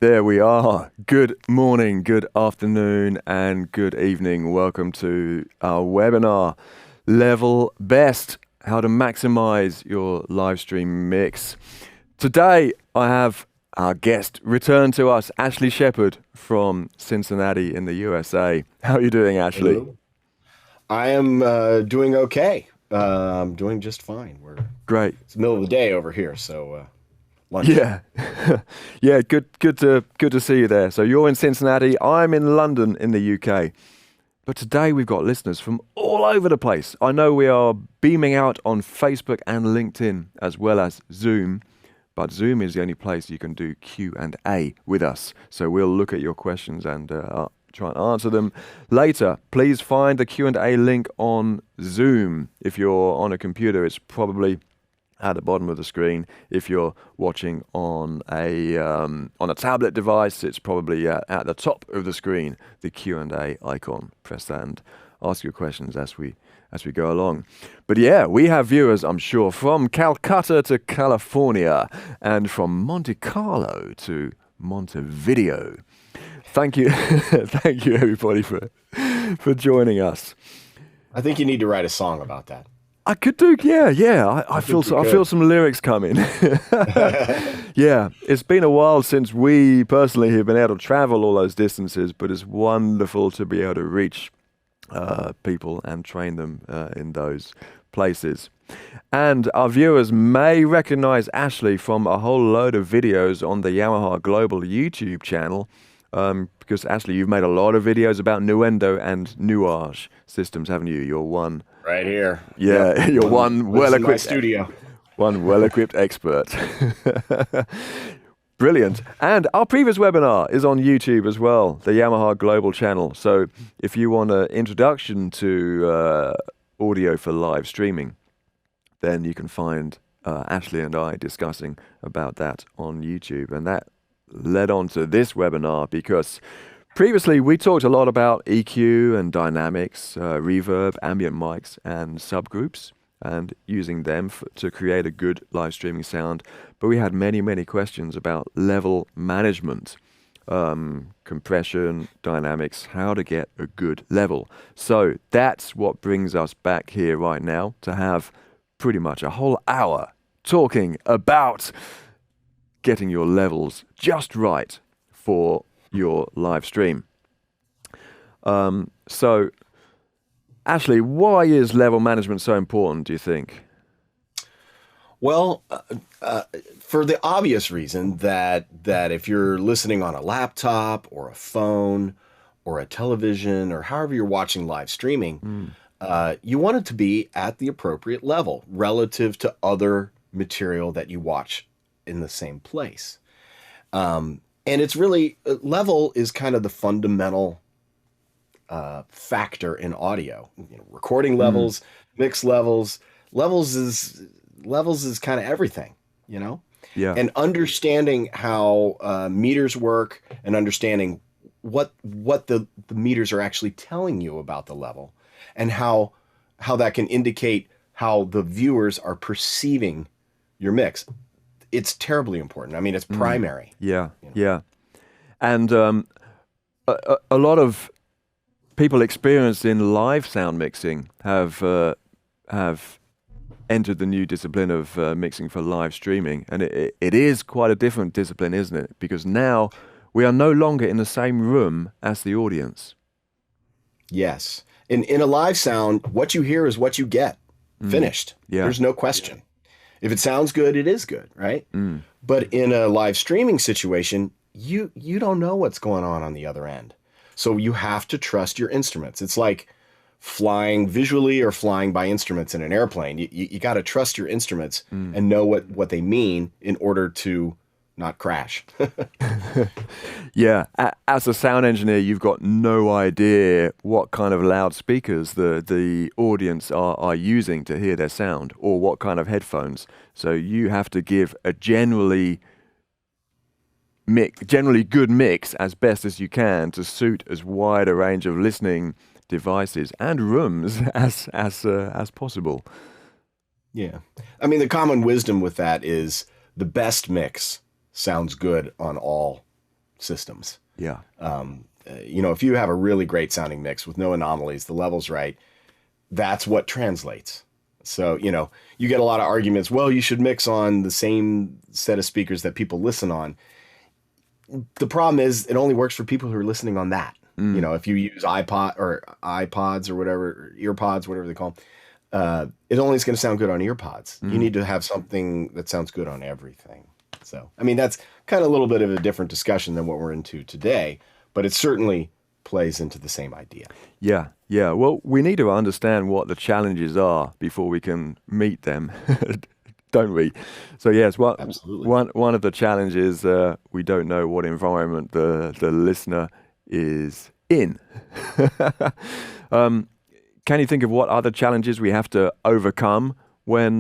There we are. Good morning, good afternoon, and good evening. Welcome to our webinar, Level Best, how to maximize your live stream mix. Today, I have our guest return to us, Ashley Shepherd from Cincinnati in the USA. How are you doing, Ashley? Hello. I am doing okay. I'm doing just fine. Great. It's the middle of the day over here, so lunch. Yeah, yeah. Good to see you there. So you're in Cincinnati. I'm in London in the UK. But today we've got listeners from all over the place. I know we are beaming out on Facebook and LinkedIn as well as Zoom. But Zoom is the only place you can do Q&A with us. So we'll look at your questions and try and answer them later. Please find the Q&A link on Zoom. If you're on a computer, it's probably at the bottom of the screen. If you're watching on a tablet device, it's probably at the top of the screen, the Q&A icon. Press that and ask your questions as we go along. But yeah, we have viewers, I'm sure, from Calcutta to California and from Monte Carlo to Montevideo. Thank you. Thank you, everybody, for joining us. I think you need to write a song about that. I could do, yeah. I feel some lyrics coming. Yeah, it's been a while since we personally have been able to travel all those distances, but it's wonderful to be able to reach people and train them in those places. And our viewers may recognize Ashley from a whole load of videos on the Yamaha Global YouTube channel. Because Ashley, you've made a lot of videos about Nuendo and Nuage systems, haven't you? You're one right here. Yeah, yep. You're one well-equipped studio. One well-equipped expert. Brilliant. And our previous webinar is on YouTube as well, the Yamaha Global channel. So if you want an introduction to audio for live streaming, then you can find Ashley and I discussing about that on YouTube. And that led on to this webinar because previously we talked a lot about EQ and dynamics, reverb, ambient mics and subgroups and using them to create a good live streaming sound. But we had many questions about level management, compression, dynamics, how to get a good level. So that's what brings us back here right now to have pretty much a whole hour talking about getting your levels just right for your live stream. So, Ashley, why is level management so important, do you think? Well, for the obvious reason that if you're listening on a laptop or a phone or a television or however you're watching live streaming, you want it to be at the appropriate level relative to other material that you watch in the same place. And it's really, level is kind of the fundamental factor in audio. Recording levels, mix levels. Levels is kind of everything, Yeah. And understanding how meters work and understanding what the meters are actually telling you about the level and how that can indicate how the viewers are perceiving your mix. It's terribly important. I mean, it's primary. Yeah. And a lot of people experienced in live sound mixing have entered the new discipline of mixing for live streaming. And it is quite a different discipline, isn't it? Because now we are no longer in the same room as the audience. Yes. In a live sound, what you hear is what you get. Finished. Yeah. There's no question. If it sounds good, it is good, right? But in a live streaming situation, you don't know what's going on the other end. So you have to trust your instruments. It's like flying visually or flying by instruments in an airplane. You got to trust your instruments and know what they mean in order to not crash. Yeah, as a sound engineer, you've got no idea what kind of loudspeakers the audience are using to hear their sound or what kind of headphones. So you have to give a generally good mix as best as you can to suit as wide a range of listening devices and rooms as possible. Yeah. I mean, the common wisdom with that is the best mix sounds good on all systems. Yeah. If you have a really great sounding mix with no anomalies, the level's right, that's what translates. So, you get a lot of arguments. Well, you should mix on the same set of speakers that people listen on. The problem is it only works for people who are listening on that. If you use iPods or whatever, or earpods, whatever they call them, it only is going to sound good on earpods. You need to have something that sounds good on everything. So, that's kind of a little bit of a different discussion than what we're into today, but it certainly plays into the same idea. Yeah. Well, we need to understand what the challenges are before we can meet them, don't we? So yes, Absolutely. One of the challenges, we don't know what environment the listener is in. Can you think of what other challenges we have to overcome when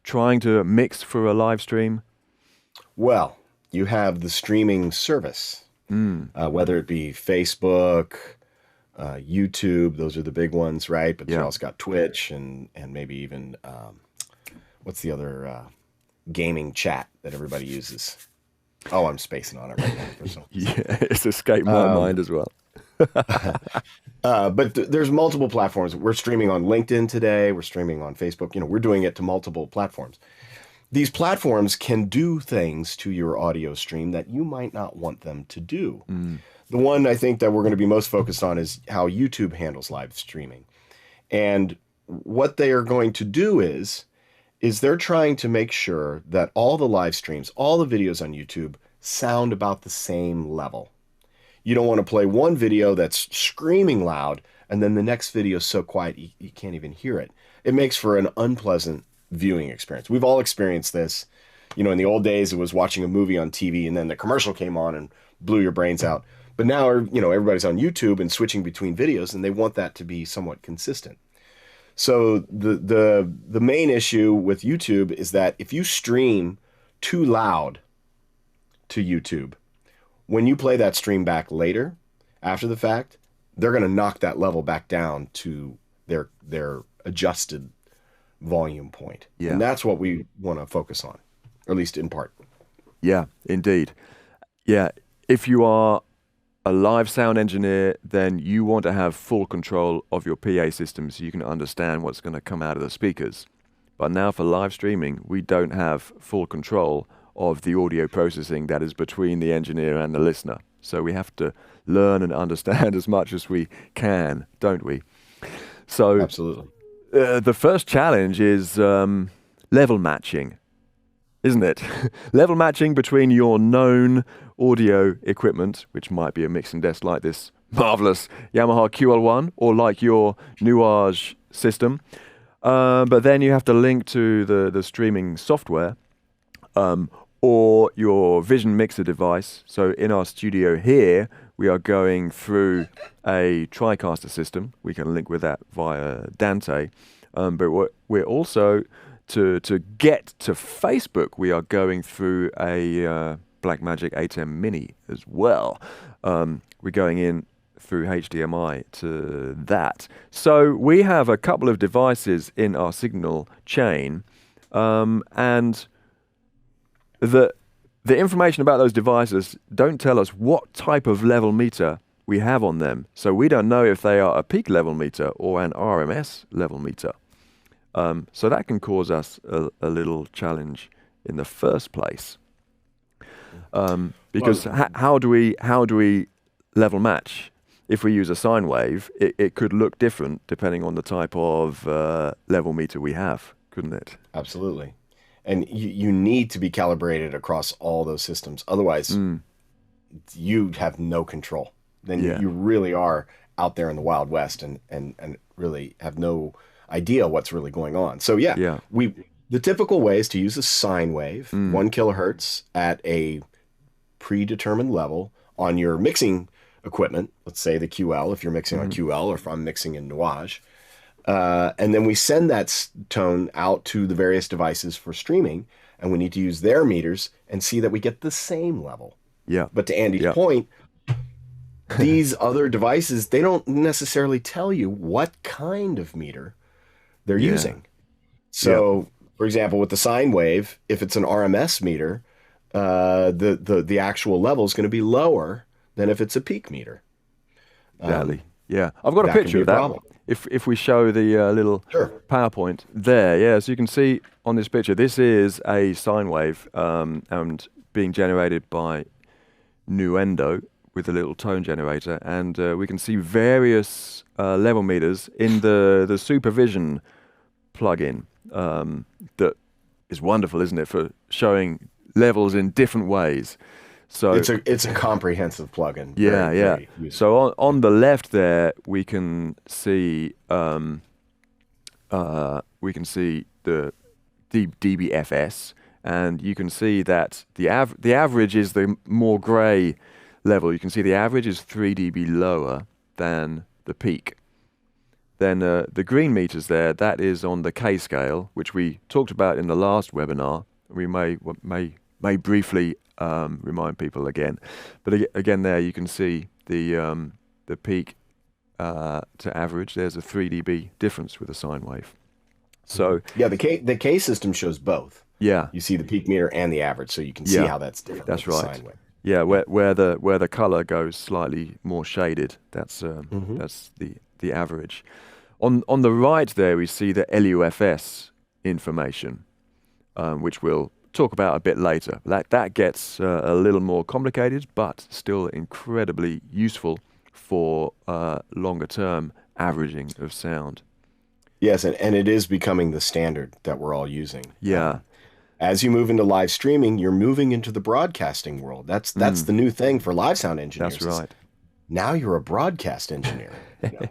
trying to mix for a live stream? Well, you have the streaming service, whether it be Facebook, YouTube, those are the big ones, right? But you also got Twitch and maybe even, what's the other gaming chat that everybody uses? Oh, I'm spacing on it right now. For some it's escaped my mind as well. But there's multiple platforms. We're streaming on LinkedIn today. We're streaming on Facebook. We're doing it to multiple platforms. These platforms can do things to your audio stream that you might not want them to do. The one I think that we're going to be most focused on is how YouTube handles live streaming. And what they are going to do is they're trying to make sure that all the live streams, all the videos on YouTube sound about the same level. You don't want to play one video that's screaming loud and then the next video is so quiet you can't even hear it. It makes for an unpleasant viewing experience. We've all experienced this. In the old days, it was watching a movie on TV and then the commercial came on and blew your brains out. But now, everybody's on YouTube and switching between videos and they want that to be somewhat consistent. So the main issue with YouTube is that if you stream too loud to YouTube, when you play that stream back later, after the fact, they're going to knock that level back down to their adjusted volume point. Yeah. And that's what we want to focus on, or at least in part. Yeah, indeed. Yeah, if you are a live sound engineer, then you want to have full control of your PA system so you can understand what's going to come out of the speakers. But now for live streaming, we don't have full control of the audio processing that is between the engineer and the listener. So we have to learn and understand as much as we can, don't we? So absolutely. The first challenge is level matching, isn't it? Level matching between your known audio equipment, which might be a mixing desk like this marvelous Yamaha QL1 or like your Nuage system. But then you have to link to the streaming software or your Vision mixer device. So in our studio here, we are going through a TriCaster system. We can link with that via Dante. But we're also, to get to Facebook, we are going through a Blackmagic 8M Mini as well. We're going in through HDMI to that. So we have a couple of devices in our signal chain, and the information about those devices don't tell us what type of level meter we have on them. So we don't know if they are a peak level meter or an RMS level meter. So that can cause us a little challenge in the first place. Because how do we level match? If we use a sine wave, it could look different depending on the type of level meter we have, couldn't it? Absolutely. And you need to be calibrated across all those systems. Otherwise, you have no control. Then you really are out there in the Wild West and really have no idea what's really going on. So the typical way is to use a sine wave, 1 kilohertz at a predetermined level on your mixing equipment. Let's say the QL, if you're mixing on QL, or if I'm mixing in Nuage. And then we send that tone out to the various devices for streaming, and we need to use their meters and see that we get the same level. Yeah. But to Andy's point, these other devices, they don't necessarily tell you what kind of meter they're using. So, for example, with the sine wave, if it's an RMS meter, the actual level is going to be lower than if it's a peak meter. Exactly. Yeah, I've got a picture of that. Problem. If we show the little PowerPoint there, yeah, so you can see on this picture, this is a sine wave and being generated by Nuendo with a little tone generator, and we can see various level meters in the supervision plugin that is wonderful, isn't it, for showing levels in different ways. So it's a comprehensive plugin. Yeah, very So on the left there, we can see the dBFS, and you can see that the average is the more grey level. You can see the average is 3 dB lower than the peak. Then the green meters there, that is on the K scale, which we talked about in the last webinar. We may briefly remind people again, but again there you can see the peak to average. There's a 3 dB difference with a sine wave. So yeah, the K system shows both. Yeah, you see the peak meter and the average, so you can see how that's different. That's right. Sine wave. Yeah, where the color goes slightly more shaded. That's that's the average. On the right there, we see the LUFS information, which we'll talk about a bit later. That gets a little more complicated, but still incredibly useful for longer term averaging of sound. Yes, and it is becoming the standard that we're all using. Yeah. As you move into live streaming, you're moving into the broadcasting world. That's the new thing for live sound engineers. That's right. Now you're a broadcast engineer.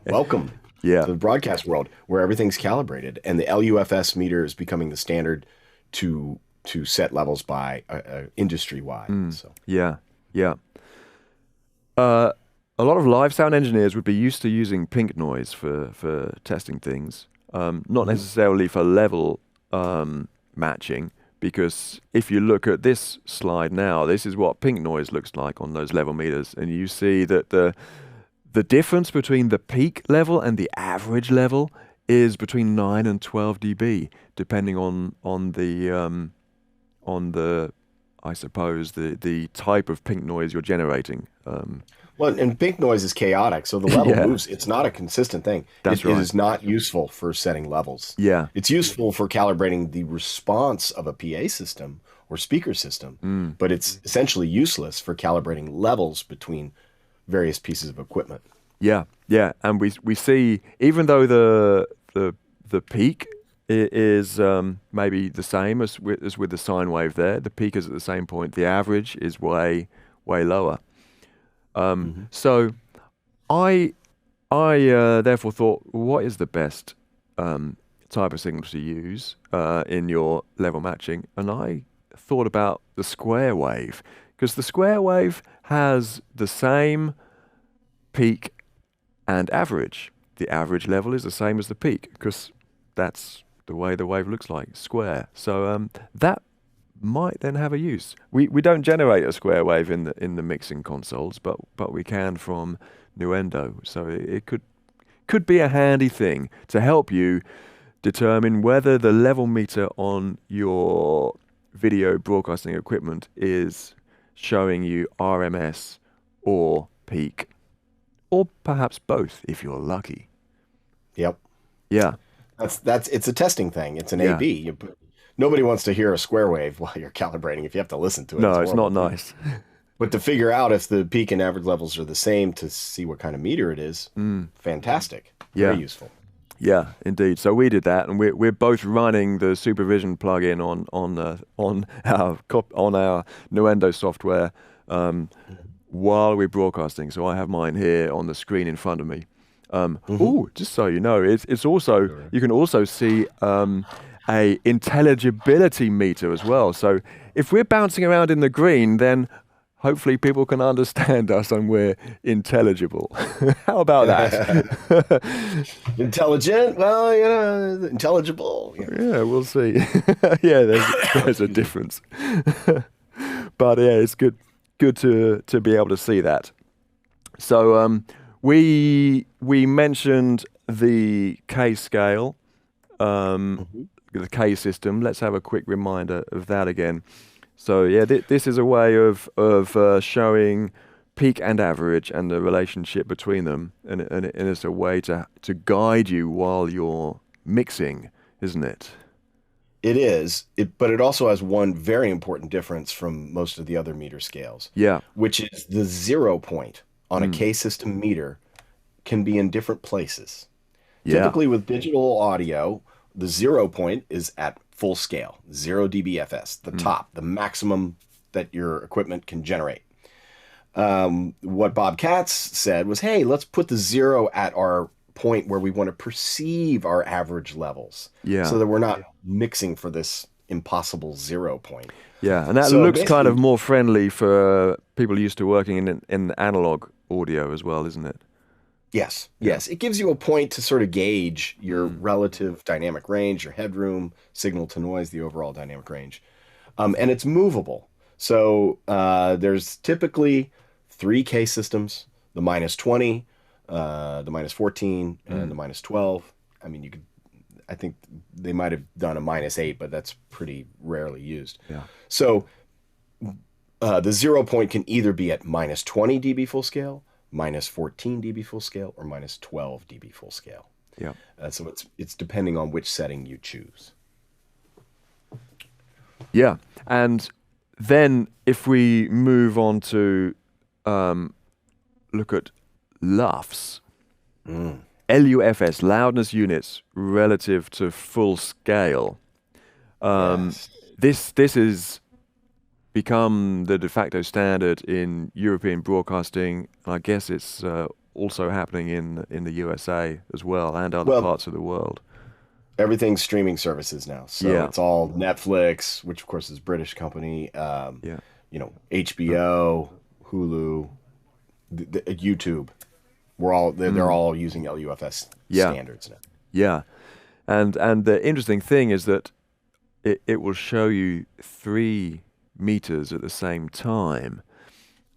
Welcome to the broadcast world where everything's calibrated, and the LUFS meter is becoming the standard to set levels by industry wide. So yeah. A lot of live sound engineers would be used to using pink noise for testing things, not necessarily for level matching. Because if you look at this slide now, this is what pink noise looks like on those level meters, and you see that the difference between the peak level and the average level is between 9 and 12 dB, depending on the I suppose the type of pink noise you're generating. Well, and pink noise is chaotic, so the level moves. It's not a consistent thing. That's right. It is not useful for setting levels. Yeah. It's useful for calibrating the response of a PA system or speaker system, but it's essentially useless for calibrating levels between various pieces of equipment. Yeah, and we see, even though the peak is maybe the same as with the sine wave there, the peak is at the same point, the average is way lower. So I therefore thought, what is the best type of signal to use in your level matching? And I thought about the square wave, because the square wave has the same peak and average. The average level is the same as the peak, because that's the way the wave looks like, square. So that might then have a use. We don't generate a square wave in the mixing consoles, but we can from Nuendo. So it could be a handy thing to help you determine whether the level meter on your video broadcasting equipment is showing you RMS or peak, or perhaps both if you're lucky. Yep. Yeah. It's a testing thing. It's an A/B. Nobody wants to hear a square wave while you're calibrating if you have to listen to it. No, it's not nice. But to figure out if the peak and average levels are the same to see what kind of meter it is, fantastic. Very useful. Yeah, indeed. So we did that, and we're both running the supervision plugin on our Nuendo software while we're broadcasting. So I have mine here on the screen in front of me. Just so you know, it's also you can also see a intelligibility meter as well. So if we're bouncing around in the green, then hopefully people can understand us and we're intelligible. How about that? Intelligent? Well, intelligible. Yeah, we'll see. Yeah, there's a difference. But yeah, it's good to be able to see that. So we mentioned the K scale, the K system. Let's have a quick reminder of that again. So yeah, this is a way of showing peak and average and the relationship between them, and it's a way to guide you while you're mixing, isn't it? It is, but it also has one very important difference from most of the other meter scales, Yeah. which is the 0 point on a K system meter can be in different places. Yeah. Typically with digital audio, the 0 point is at full scale, 0 dBFS, the top, the maximum that your equipment can generate. What Bob Katz said was, hey, let's put the 0 at our point where we want to perceive our average levels, so that we're not mixing for this impossible 0 point. Yeah, and that looks kind of more friendly for people used to working in analog audio as well, isn't it? Yes. It gives you a point to sort of gauge your relative dynamic range, your headroom, signal to noise, the overall dynamic range. And it's movable. So there's typically 3 K systems, the -20, the -14, and the -12. I mean, I think they might have done a -8, but that's pretty rarely used. Yeah. So the 0 point can either be at -20 dB full scale, -14 dB full scale, or -12 dB full scale. Yeah. So it's depending on which setting you choose. Yeah, and then if we move on to look at LUFS, LUFS, loudness units relative to full scale. This has become the de facto standard in European broadcasting. I guess it's also happening in the USA as well, and other parts of the world. Everything's streaming services now. So it's all Netflix, which of course is a British company. HBO, Hulu, YouTube. They're all using LUFS standards now. Yeah. And the interesting thing is that it will show you 3 meters at the same time.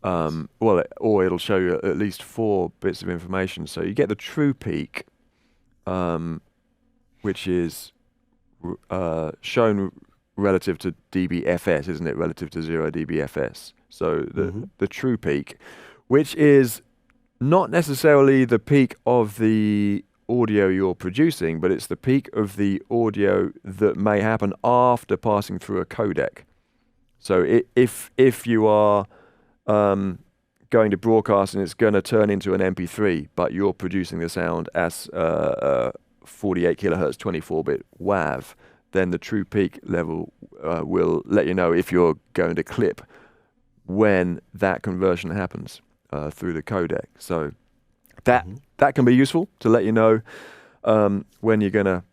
Or it'll show you at least 4 bits of information. So you get the true peak, which is shown relative to dBFS, isn't it? Relative to 0 dBFS. So the true peak, which is not necessarily the peak of the audio you're producing, but it's the peak of the audio that may happen after passing through a codec. So if you are going to broadcast and it's going to turn into an MP3, but you're producing the sound as 48 kilohertz 24-bit WAV, then the true peak level will let you know if you're going to clip when that conversion happens through the codec. So that can be useful to let you know when you're gonna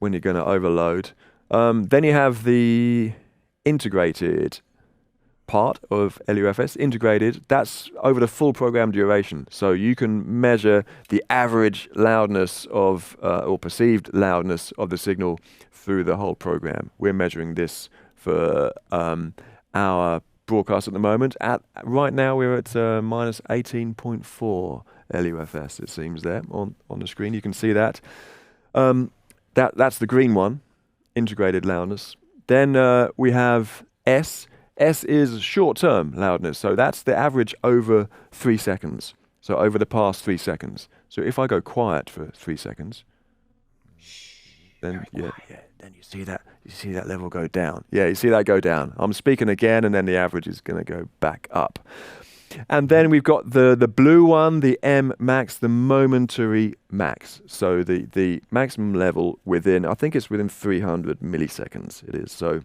overload. Then you have the integrated part of LUFS. Integrated, that's over the full program duration. So you can measure the average loudness of or perceived loudness of the signal through the whole program. We're measuring this for our broadcast at the moment. Right now we're at minus 18.4 LUFS, it seems there on the screen. You can see that. That's the green one, integrated loudness. Then we have S. S is short-term loudness, so that's the average over 3 seconds. So over the past 3 seconds. So if I go quiet for 3 seconds, then then you see that level go down. Yeah, you see that go down. I'm speaking again, and then the average is going to go back up. And then we've got the blue one, the M max, the momentary max. So the maximum level within, I think it's within 300 milliseconds. It is so.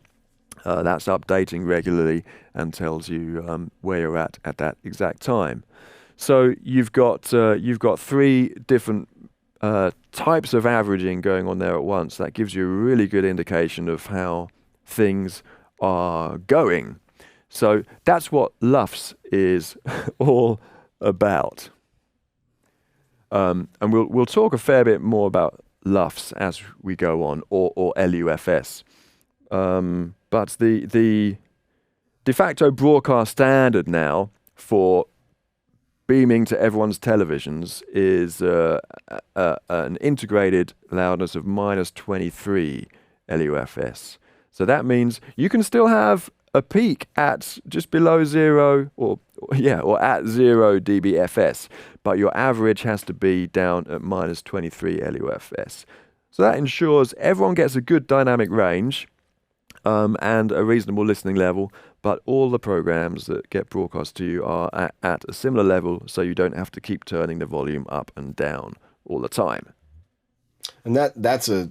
That's updating regularly and tells you where you're at that exact time. So you've got 3 different types of averaging going on there at once. That gives you a really good indication of how things are going. So that's what LUFS is all about. And we'll talk a fair bit more about LUFS as we go on, or LUFS. But the de facto broadcast standard now for beaming to everyone's televisions is an integrated loudness of minus 23 LUFS. So that means you can still have a peak at just below zero, or at 0 dBFS, but your average has to be down at minus 23 LUFS. So that ensures everyone gets a good dynamic range and a reasonable listening level, but all the programs that get broadcast to you are at a similar level, so you don't have to keep turning the volume up and down all the time. And that's a,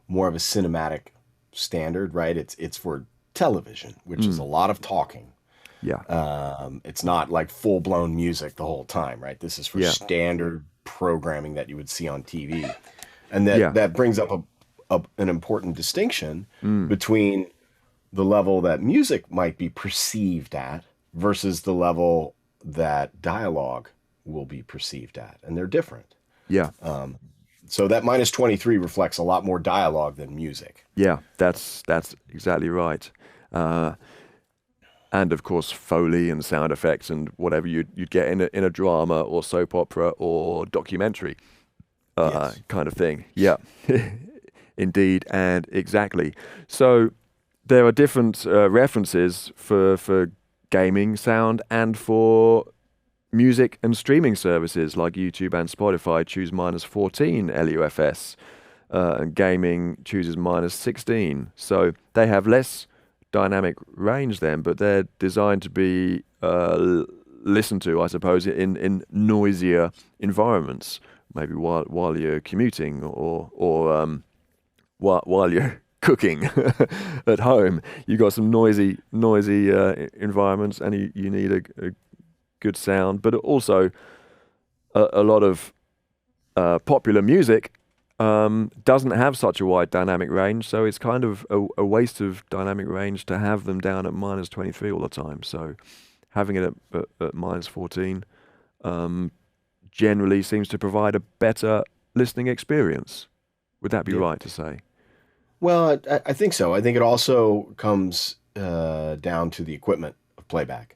more of a cinematic standard, right? It's for television, which is a lot of talking. Yeah. It's not like full-blown music the whole time, right? This is for standard programming that you would see on TV. And that brings up an important distinction between the level that music might be perceived at versus the level that dialogue will be perceived at. And they're different. Yeah. So that minus 23 reflects a lot more dialogue than music. Yeah, that's exactly right. And of course, Foley and sound effects and whatever you'd get in a drama or soap opera or documentary kind of thing. Yeah, indeed and exactly. So there are different references for gaming sound and for music and streaming services like YouTube and Spotify choose minus 14 LUFS, and gaming chooses minus 16. So they have less dynamic range then, but they're designed to be listened to, I suppose, in noisier environments. Maybe while you're commuting or while you're cooking at home. You got some noisy environments, and you need a good sound, but also a lot of popular music doesn't have such a wide dynamic range, so it's kind of a waste of dynamic range to have them down at minus 23 all the time. So having it at minus 14 generally seems to provide a better listening experience. Would that be right to say? Well, I think so. I think it also comes down to the equipment of playback.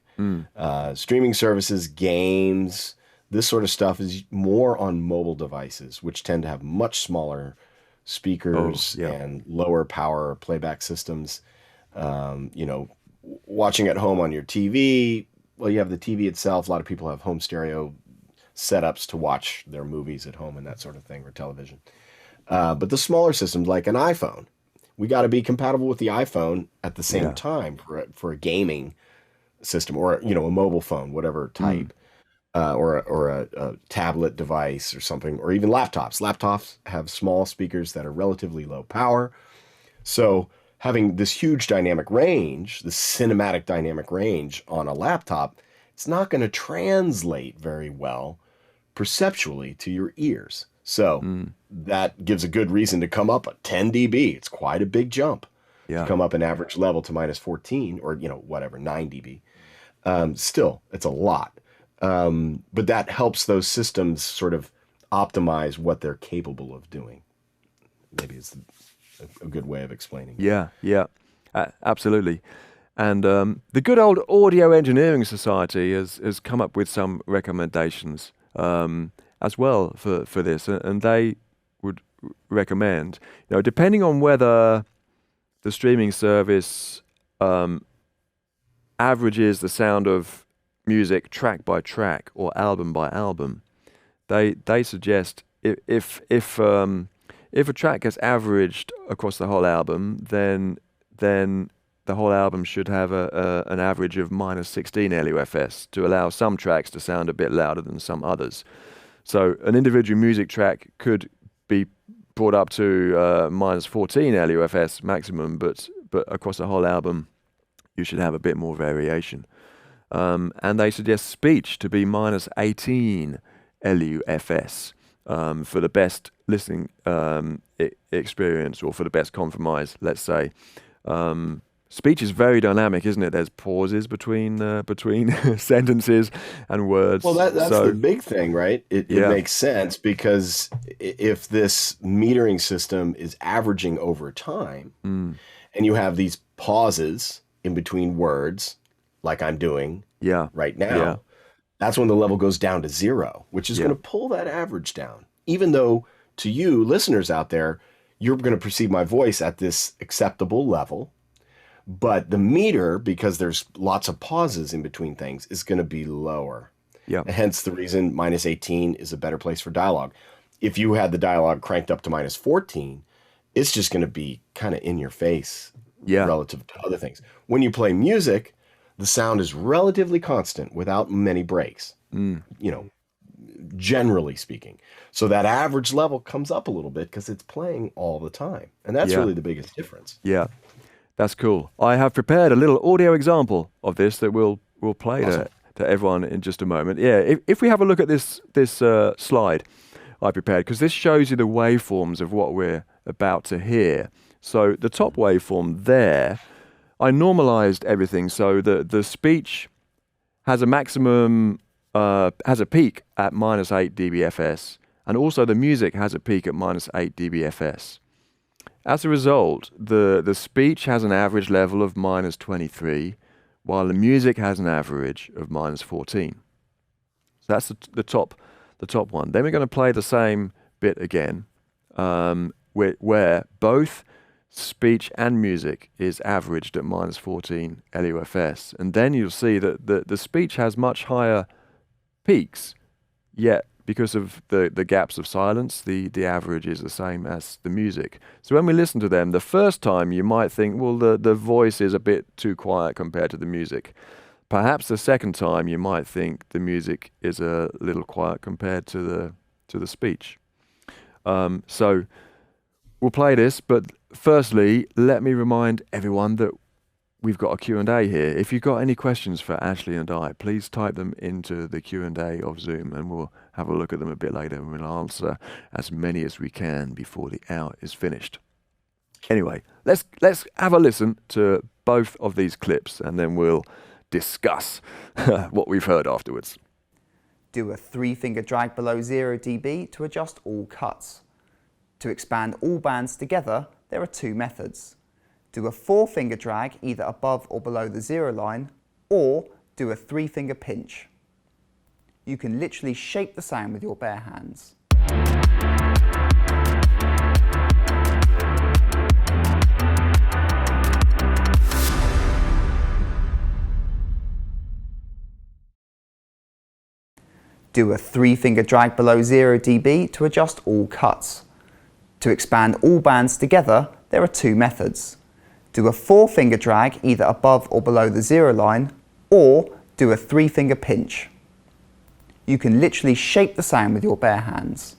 Streaming services, games, this sort of stuff is more on mobile devices, which tend to have much smaller speakers and lower power playback systems. Watching at home on your TV, well, you have the TV itself. A lot of people have home stereo setups to watch their movies at home and that sort of thing, or television. But the smaller systems, like an iPhone, we got to be compatible with the iPhone at the same time for a gaming system, or a mobile phone, whatever type, or a tablet device or something, or even laptops. Laptops have small speakers that are relatively low power, so having this huge dynamic range, this cinematic dynamic range on a laptop, it's not going to translate very well perceptually to your ears. So that gives a good reason to come up at 10 dB. It's quite a big jump to come up an average level to minus 14 or, 9 dB. Still, it's a lot. But that helps those systems sort of optimize what they're capable of doing. Maybe it's a good way of explaining it. Yeah, absolutely. And the good old Audio Engineering Society has come up with some recommendations as well for this, and they would recommend, depending on whether the streaming service averages the sound of music track by track or album by album, they suggest if a track gets averaged across the whole album, then the whole album should have an average of minus 16 LUFS to allow some tracks to sound a bit louder than some others. So an individual music track could be brought up to minus 14 LUFS maximum, but across the whole album, you should have a bit more variation. And they suggest speech to be minus 18 LUFS for the best listening experience, or for the best compromise, let's say. Speech is very dynamic, isn't it? There's pauses between sentences and words. Well, that's the big thing, right? It makes sense, because if this metering system is averaging over time, and you have these pauses in between words, like I'm doing right now, that's when the level goes down to 0, which is going to pull that average down. Even though to you, listeners out there, you're going to perceive my voice at this acceptable level, But the meter, because there's lots of pauses in between things, is going to be lower. Yeah. Hence the reason minus 18 is a better place for dialogue. If you had the dialogue cranked up to minus 14, it's just going to be kind of in your face relative to other things. When you play music, the sound is relatively constant without many breaks, generally speaking. So that average level comes up a little bit because it's playing all the time. And that's really the biggest difference. Yeah, that's cool. I have prepared a little audio example of this that we'll play to everyone in just a moment. Yeah, if we have a look at this slide I prepared, because this shows you the waveforms of what we're about to hear. So the top waveform there, I normalized everything so the speech has a maximum, has a peak at minus 8 dBFS, and also the music has a peak at minus 8 dBFS. As a result, the speech has an average level of minus 23, while the music has an average of minus 14. So that's the top one. Then we're going to play the same bit again, where both speech and music is averaged at minus 14 LUFS. And then you'll see that the speech has much higher peaks, yet because of the gaps of silence, the average is the same as the music. So when we listen to them, the first time you might think, well, the voice is a bit too quiet compared to the music. Perhaps the second time you might think the music is a little quiet compared to the speech. So we'll play this, but firstly, let me remind everyone that we've got a Q&A here. If you've got any questions for Ashley and I, please type them into the Q&A of Zoom, and we'll have a look at them a bit later, and we'll answer as many as we can before the hour is finished. Anyway, let's have a listen to both of these clips, and then we'll discuss what we've heard afterwards. Do a 3-finger drag below 0 dB to adjust all cuts. To expand all bands together, there are 2 methods. Do a 4-finger drag either above or below the 0 line, or do a 3-finger pinch. You can literally shape the sound with your bare hands. Do a 3-finger drag below 0 dB to adjust all cuts. To expand all bands together, there are 2 methods. Do a 4-finger drag either above or below the 0 line, or do a 3-finger pinch. You can literally shape the sound with your bare hands.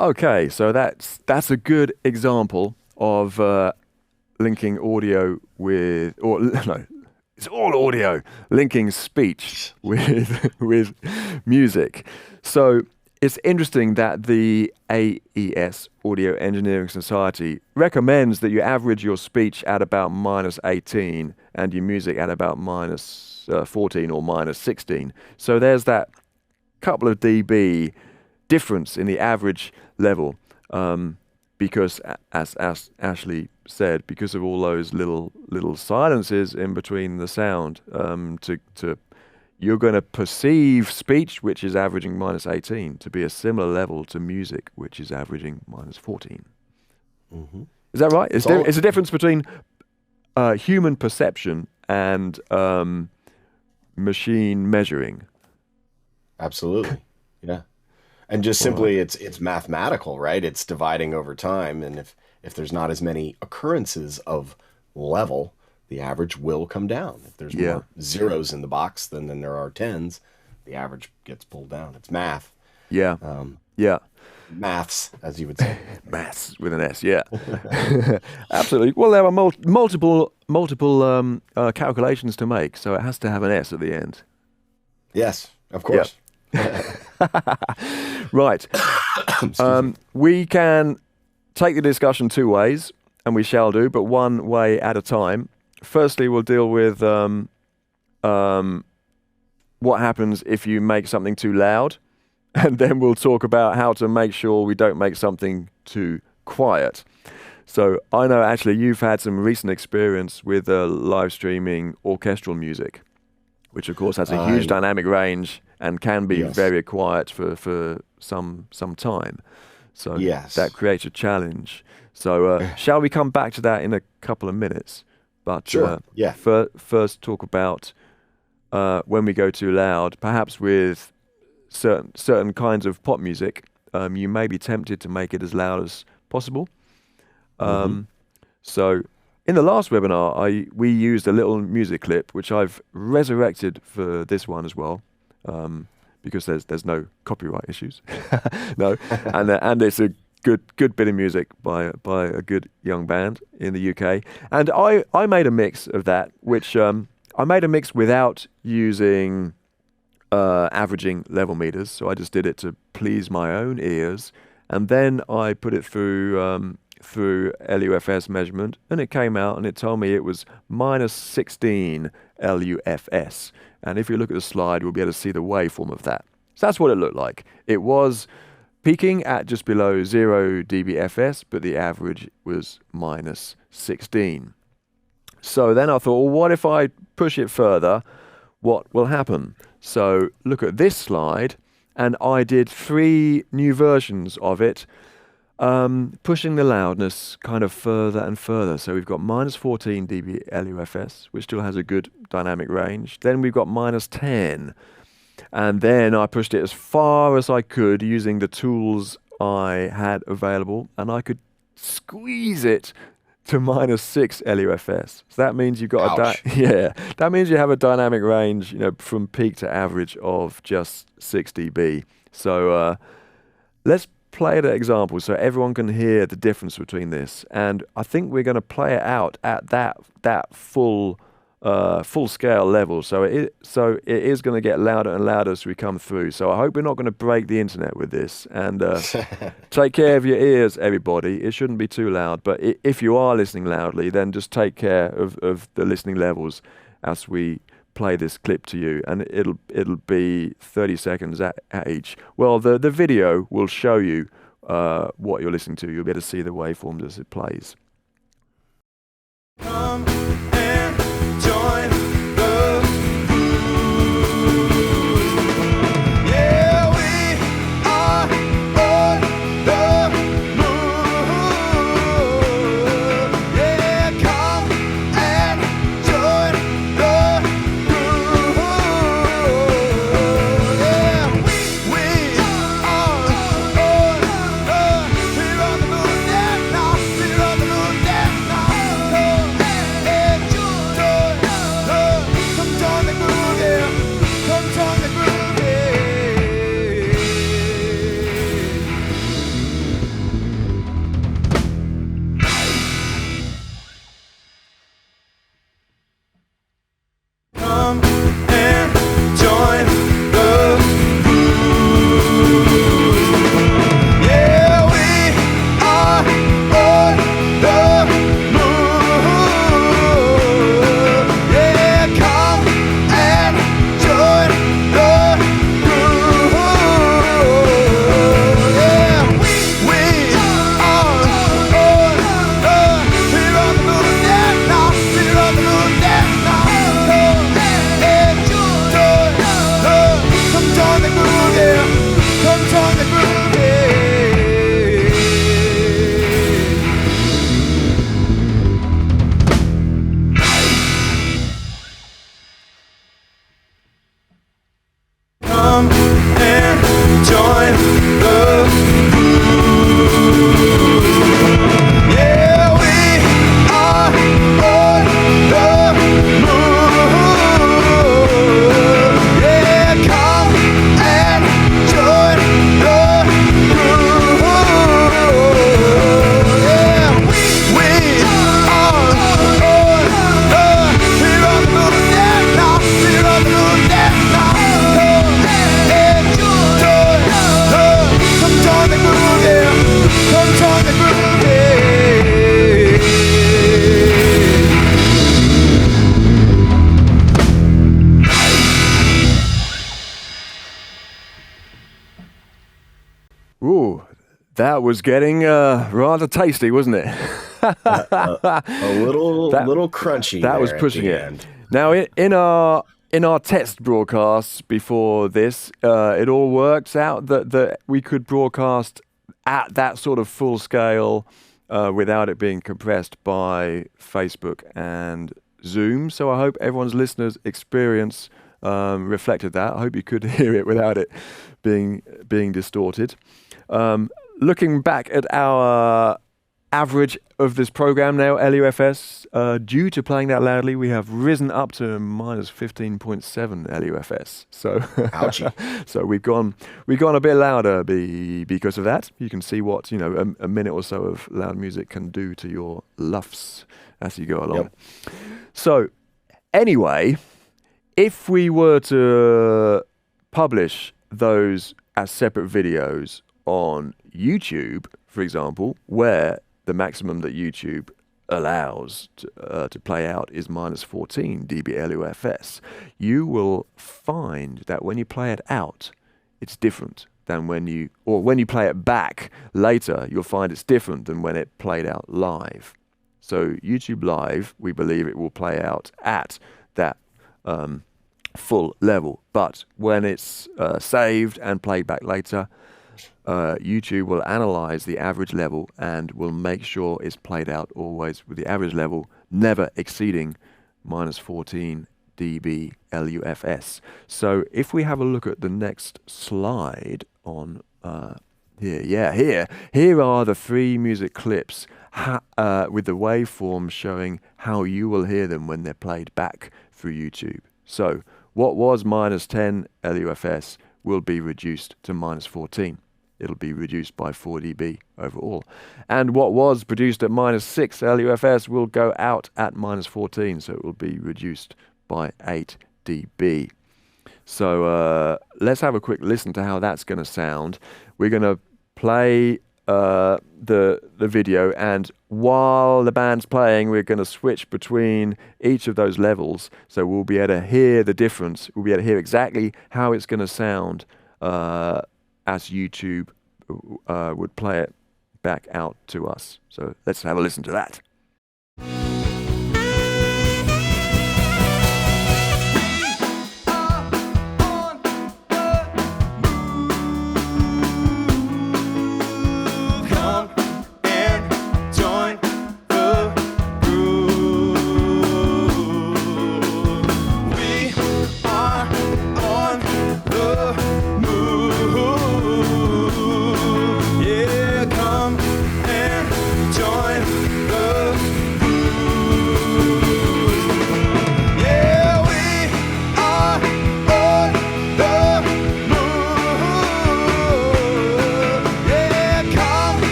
Okay, so that's a good example of linking audio with, or no, it's all audio, linking speech with music. So it's interesting that the AES, Audio Engineering Society, recommends that you average your speech at about minus 18 and your music at about minus 14 or minus 16. So there's that couple of dB difference in the average level, because as Ashley said, because of all those little silences in between the sound, you're going to perceive speech, which is averaging minus 18, to be a similar level to music, which is averaging minus 14. Mm-hmm. Is that right? It's a difference between human perception and machine measuring. Absolutely, yeah. And just simply, it's mathematical, right? It's dividing over time, and if there's not as many occurrences of level, the average will come down. If there's more zeros in the box than there are tens, the average gets pulled down. It's math. Yeah. Maths, as you would say. Maths with an S, yeah. Absolutely. Well, there are multiple calculations to make, so it has to have an S at the end. Yes, of course. Right. We can take the discussion 2 ways, and we shall do, but one way at a time. Firstly, we'll deal with what happens if you make something too loud, and then we'll talk about how to make sure we don't make something too quiet. So I know, actually, you've had some recent experience with live streaming orchestral music. which of course has a huge dynamic range and can be very quiet for some time. So that creates a challenge. So shall we come back to that in a couple of minutes? But first talk about when we go too loud, perhaps with certain kinds of pop music, you may be tempted to make it as loud as possible. So in the last webinar, we used a little music clip, which I've resurrected for this one as well, because there's no copyright issues. No, and it's a good bit of music by a good young band in the UK. And I made a mix of that, which I made a mix without using averaging level meters. So I just did it to please my own ears, and then I put it through LUFS measurement, and it came out and it told me it was -16 LUFS. And if you look at the slide, we'll be able to see the waveform of that. So that's what it looked like. It was peaking at just below 0 dBFS, but the average was -16. So then I thought, well, what if I push it further? What will happen? So look at this slide, and I did 3 new versions of it, pushing the loudness kind of further and further. So we've got -14 dB LUFS, which still has a good dynamic range. Then we've got -10. And then I pushed it as far as I could using the tools I had available, and I could squeeze it to -6 LUFS. So that means you've got that means you have a dynamic range, from peak to average of just 6 dB. So let's play the example so everyone can hear the difference between this. And I think we're going to play it out at that full scale level. So it is going to get louder and louder as we come through. So I hope we're not going to break the internet with this. And take care of your ears, everybody. It shouldn't be too loud. But if you are listening loudly, then just take care of the listening levels as we play this clip to you. And it'll be 30 seconds at each. Well, the video will show you what you're listening to. You'll be able to see the waveforms as it plays. Come and join the groove. Yeah, we are on the move. Yeah, come and join the groove. Yeah, we are on the move. Now, we're on the move now. Come join the groove, yeah. Come join the groove, yeah. Come and join the groove. Yeah, we are on the move. Yeah, come and join the groove. Yeah, we are on the move now. We're on the move now. Come join the groove, yeah. Come join the groove, yeah. Come and join the groove. Yeah, we are on the move. Yeah, come and join the groove. Yeah, we are on the move now. We're on the move now. Come join the groove, yeah. Come join the groove, yeah. Ooh, that was getting rather tasty, wasn't it? A little crunchy. That was there at pushing the it. end. Now, in our in our test broadcasts before this, it all works out that we could broadcast at that sort of full scale without it being compressed by Facebook and Zoom. So I hope everyone's listeners' experience reflected that. I hope you could hear it without it being distorted. Looking back at our average of this program now, LUFS, due to playing that loudly, we have risen up to minus 15.7 LUFS. So, ouchie. So we've gone a bit louder because of that. You can see what a minute or so of loud music can do to your LUFS as you go along. Yep. So anyway, if we were to publish those as separate videos on YouTube, for example, where the maximum that YouTube allows to play out is minus 14 dB LUFS, you will find that when you play it out, it's different than when you play it back later, you'll find it's different than when it played out live. So YouTube Live, we believe it will play out at that full level, but when it's saved and played back later, YouTube will analyze the average level and will make sure it's played out always with the average level never exceeding minus 14 dB LUFS. So if we have a look at the next slide on here are the 3 music clips with the waveforms showing how you will hear them when they're played back through YouTube. So what was minus 10 LUFS will be reduced to minus 14. It'll be reduced by 4 dB overall. And what was produced at minus 6 LUFS will go out at minus 14, so it will be reduced by 8 dB. So let's have a quick listen to how that's going to sound. We're going to play the video, and while the band's playing, we're going to switch between each of those levels, so we'll be able to hear the difference. We'll be able to hear exactly how it's going to sound as YouTube would play it back out to us. So let's have a listen to that.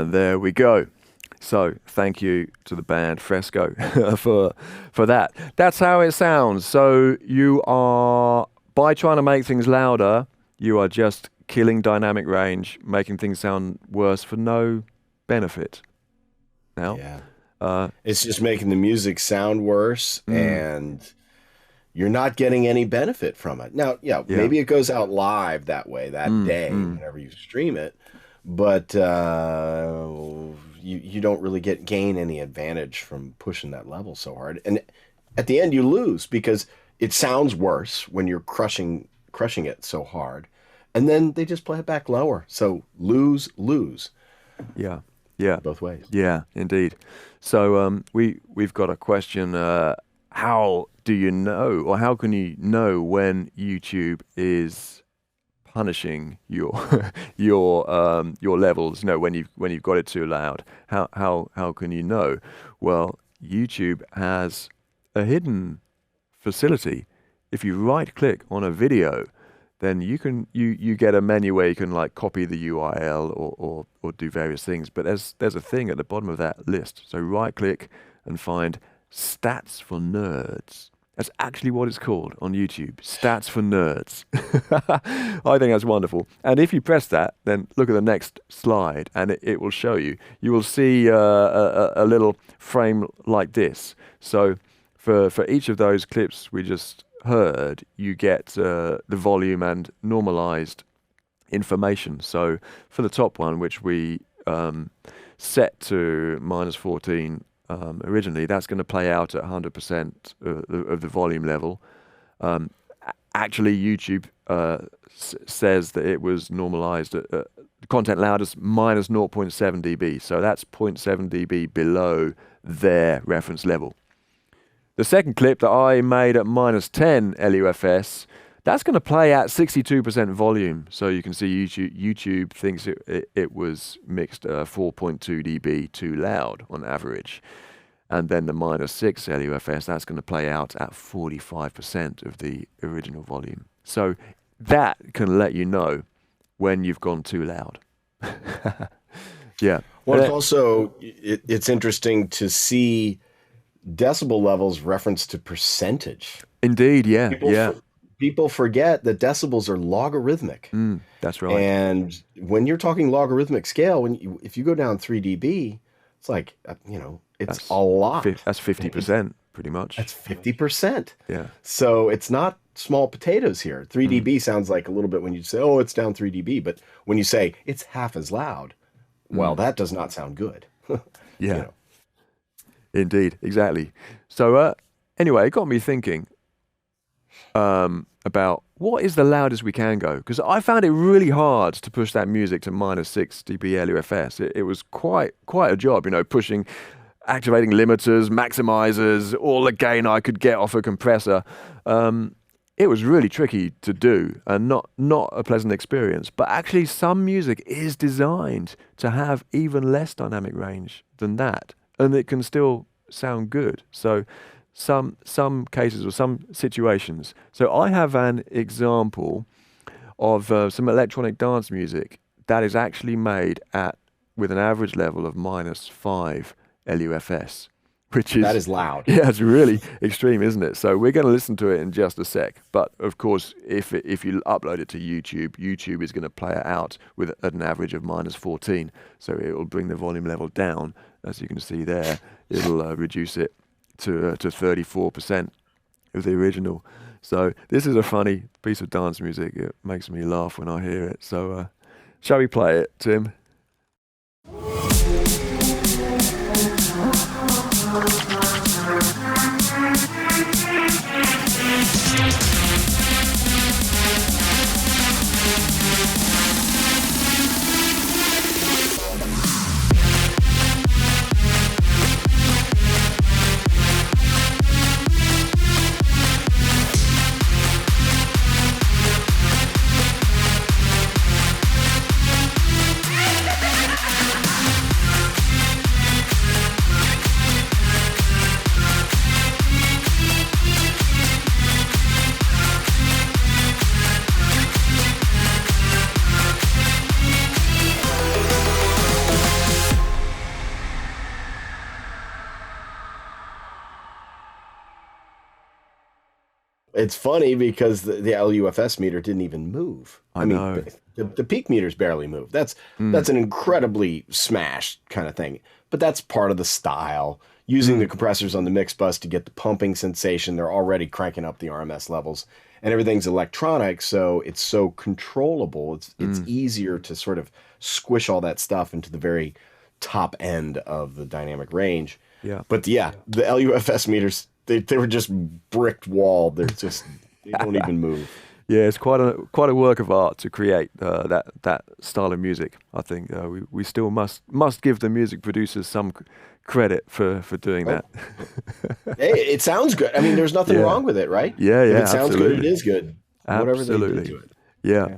And there we go. So thank you to the band Fresco for that. That's how it sounds. So you are, by trying to make things louder, you are just killing dynamic range, making things sound worse for no benefit. Now, it's just making the music sound worse, and you're not getting any benefit from it. Now, maybe it goes out live that way that day whenever you stream it, but you don't really gain any advantage from pushing that level so hard. And at the end, you lose because it sounds worse when you're crushing it so hard. And then they just play it back lower. So lose. Yeah. Both ways. Yeah, indeed. So we've got a question. How do you know, or how can you know when YouTube is punishing your levels? When you've got it too loud. How can you know? Well, YouTube has a hidden facility. If you right click on a video, then you get a menu where you can like copy the URL or do various things. But there's a thing at the bottom of that list. So right click and find Stats for Nerds. That's actually what it's called on YouTube. Stats for Nerds. I think that's wonderful. And if you press that, then look at the next slide, and it will show you. You will see a little frame like this. So for each of those clips we just heard, you get the volume and normalized information. So for the top one, which we set to -14 originally, that's going to play out at 100% of the volume level. Actually, YouTube says that it was normalized at content loudest minus 0.7 dB. So that's 0.7 dB below their reference level. The second clip that I made at -10 LUFS, that's going to play at 62% volume. So you can see YouTube thinks it was mixed 4.2 dB too loud on average. And then the -6 LUFS, that's going to play out at 45% of the original volume. So that can let you know when you've gone too loud. Yeah. Well, it's also, it's interesting to see decibel levels referenced to percentage. Indeed, yeah. People forget that decibels are logarithmic. That's right. And when you're talking logarithmic scale, if you go down 3 dB, it's like, it's a lot. That's 50%, pretty much. That's 50%. Yeah. So it's not small potatoes here. 3 dB sounds like a little bit when you say, oh, it's down 3 dB. But when you say it's half as loud, well, that does not sound good. Yeah. Indeed, exactly. So anyway, it got me thinking about what is the loudest we can go, because I found it really hard to push that music to -6 dB LUFS. It was quite a job, activating limiters, maximizers, all the gain I could get off a compressor. It was really tricky to do and not a pleasant experience. But actually, some music is designed to have even less dynamic range than that, and it can still sound good. So some cases or some situations. So I have an example of some electronic dance music that is actually made with an average level of -5 LUFS, that is loud. Yeah, it's really extreme, isn't it? So we're going to listen to it in just a sec. But of course, if you upload it to YouTube, YouTube is going to play it out at an average of -14. So it will bring the volume level down, as you can see there. It'll reduce it to 34% of the original. So this is a funny piece of dance music. It makes me laugh when I hear it. So shall we play it, Tim? It's funny because the LUFS meter didn't even move. I know. The peak meters barely move. That's an incredibly smashed kind of thing. But that's part of the style. Using the compressors on the mix bus to get the pumping sensation. They're already cranking up the RMS levels. And everything's electronic, so it's so controllable. It's easier to sort of squish all that stuff into the very top end of the dynamic range. Yeah. But the LUFS meters, they were just bricked wall. They don't even move. Yeah, it's quite a work of art to create that style of music. I think we still must give the music producers some credit for doing that. Hey, it sounds good. I mean, there's nothing wrong with it, right? Yeah, if it sounds absolutely. good, it is good. Whatever they do to it. Yeah.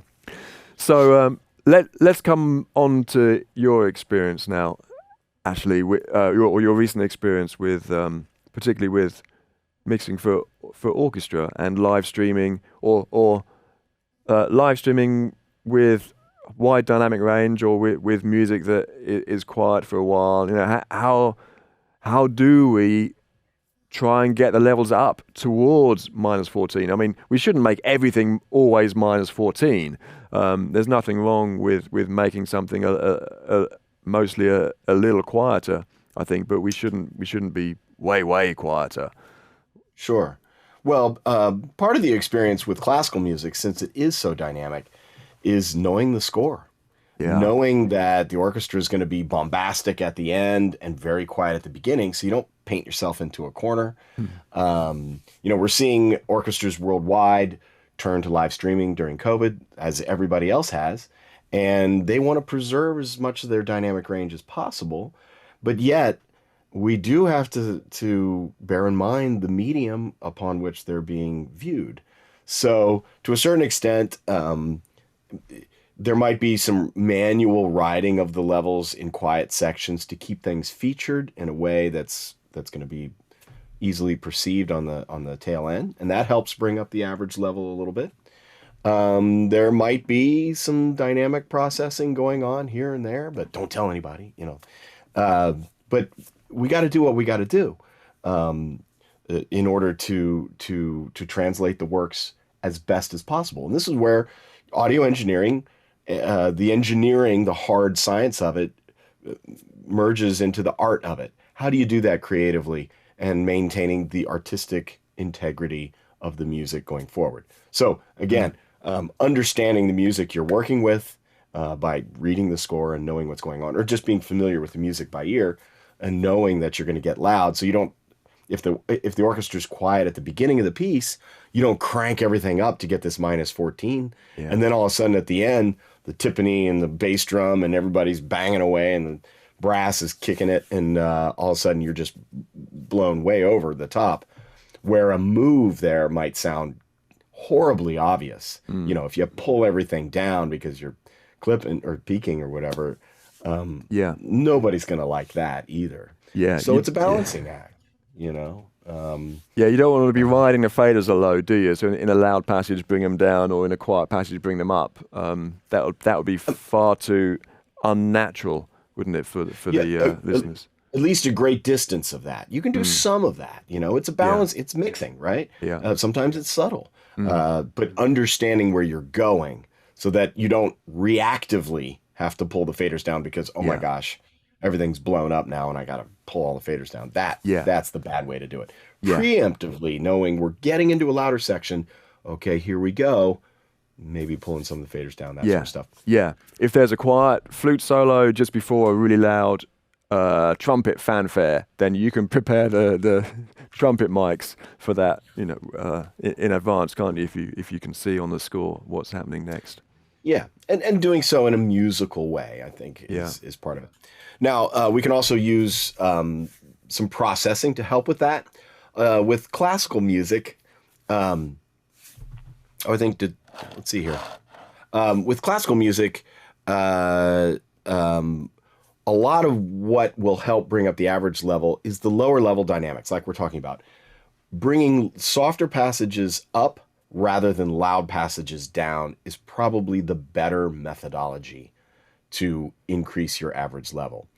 So let's come on to your experience now, Ashley, your recent experience with particularly with mixing for orchestra and live streaming or live streaming with wide dynamic range or with music that is quiet for a while. How do we try and get the levels up towards -14. I mean, we shouldn't make everything always -14. There's nothing wrong with making something mostly a little quieter, I think, but we shouldn't be way quieter. Sure. Well, part of the experience with classical music, since it is so dynamic, is knowing the score. Yeah. Knowing that the orchestra is going to be bombastic at the end and very quiet at the beginning, so you don't paint yourself into a corner. We're seeing orchestras worldwide turn to live streaming during COVID, as everybody else has, and they want to preserve as much of their dynamic range as possible, but yet we do have to bear in mind the medium upon which they're being viewed. So to a certain extent, there might be some manual writing of the levels in quiet sections to keep things featured in a way that's going to be easily perceived on the tail end, and that helps bring up the average level a little bit. There might be some dynamic processing going on here and there, but don't tell anybody, but we got to do what we got to do in order to translate the works as best as possible. And this is where audio engineering, the hard science of it, merges into the art of it. How do you do that creatively and maintaining the artistic integrity of the music going forward? So again, understanding the music you're working with by reading the score and knowing what's going on, or just being familiar with the music by ear and knowing that you're going to get loud. So you don't, if the orchestra's quiet at the beginning of the piece, you don't crank everything up to get this -14. Yeah. And then all of a sudden at the end, the timpani and the bass drum and everybody's banging away and the brass is kicking it, and all of a sudden you're just blown way over the top, where a move there might sound horribly obvious. If you pull everything down because you're clipping or peaking or whatever, nobody's going to like that either. Yeah. So it's a balancing act. You don't want to be riding the faders a low, do you? So in a loud passage, bring them down, or in a quiet passage, bring them up. That would be far too unnatural, wouldn't it, for the listeners? At least a great distance of that. You can do some of that. It's a balance. It's mixing, right? Yeah. Sometimes it's subtle, but understanding where you're going so that you don't reactively have to pull the faders down because my gosh, everything's blown up now and I got to pull all the faders down. That's the bad way to do it. Yeah. Preemptively knowing we're getting into a louder section. Okay, here we go. Maybe pulling some of the faders down, that sort of stuff. Yeah. If there's a quiet flute solo just before a really loud trumpet fanfare, then you can prepare the trumpet mics for that, in advance, can't you? If you can see on the score what's happening next. Yeah, and doing so in a musical way, I think, is part of it. Now, we can also use some processing to help with that. With classical music, let's see here. With classical music, a lot of what will help bring up the average level is the lower level dynamics, like we're talking about. Bringing softer passages up rather than loud passages down is probably the better methodology to increase your average level.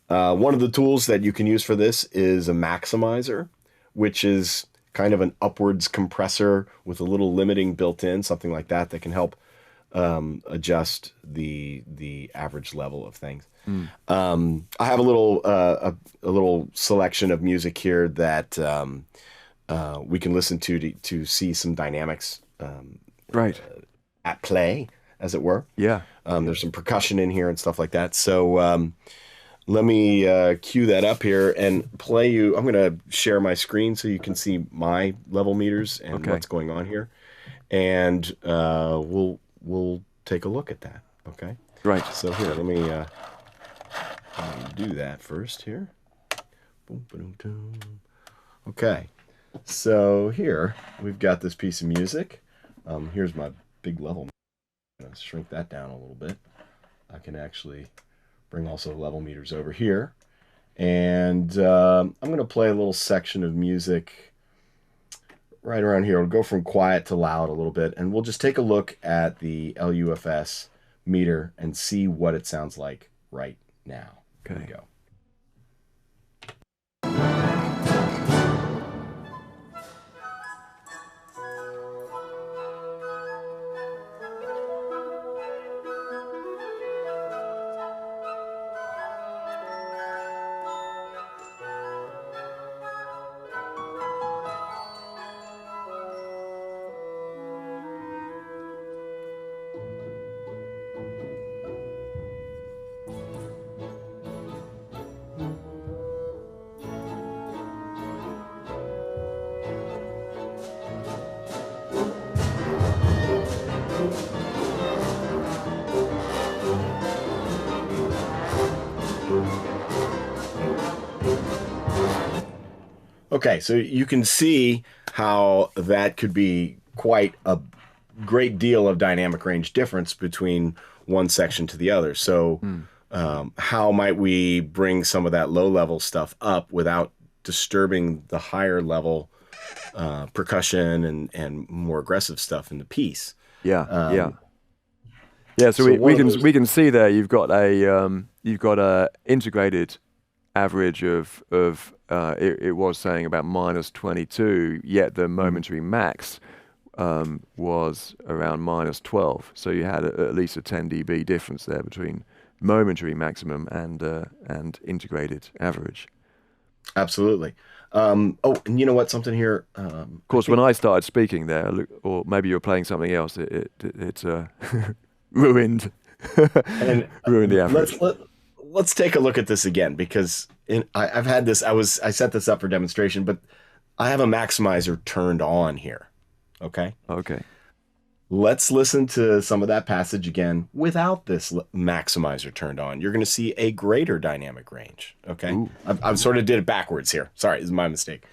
One of the tools that you can use for this is a maximizer, which is kind of an upwards compressor with a little limiting built in, something like that can help adjust the average level of things. I have a little selection of music here that we can listen to see some dynamics at play, as it were. Yeah. There's some percussion in here and stuff like that. So let me cue that up here and play you. I'm going to share my screen so you can see my level meters and what's going on here. And we'll take a look at that. Okay. Right. So here, let me do that first here. Boom, boom, boom. Okay. So here we've got this piece of music. Here's my big level. I'm going to shrink that down a little bit. I can actually bring also level meters over here. And I'm going to play a little section of music right around here. It'll go from quiet to loud a little bit. And we'll just take a look at the LUFS meter and see what it sounds like right now. Okay. Here we go. Okay, so you can see how that could be quite a great deal of dynamic range difference between one section to the other. So how might we bring some of that low-level stuff up without disturbing the higher level percussion and more aggressive stuff in the piece? Yeah. So, so we can see there you've got a integrated average of it was saying about -22, yet the momentary max was around -12. So you had at least a 10 dB difference there between momentary maximum and integrated average. Absolutely. And you know what? Something here. Of course, when I started speaking there, or maybe you were playing something else, it ruined ruined the average. Let's take a look at this again, because I've had this. I set this up for demonstration, but I have a maximizer turned on here. Okay. Let's listen to some of that passage again without this maximizer turned on. You're going to see a greater dynamic range. Okay. I sort of did it backwards here. Sorry, this is my mistake.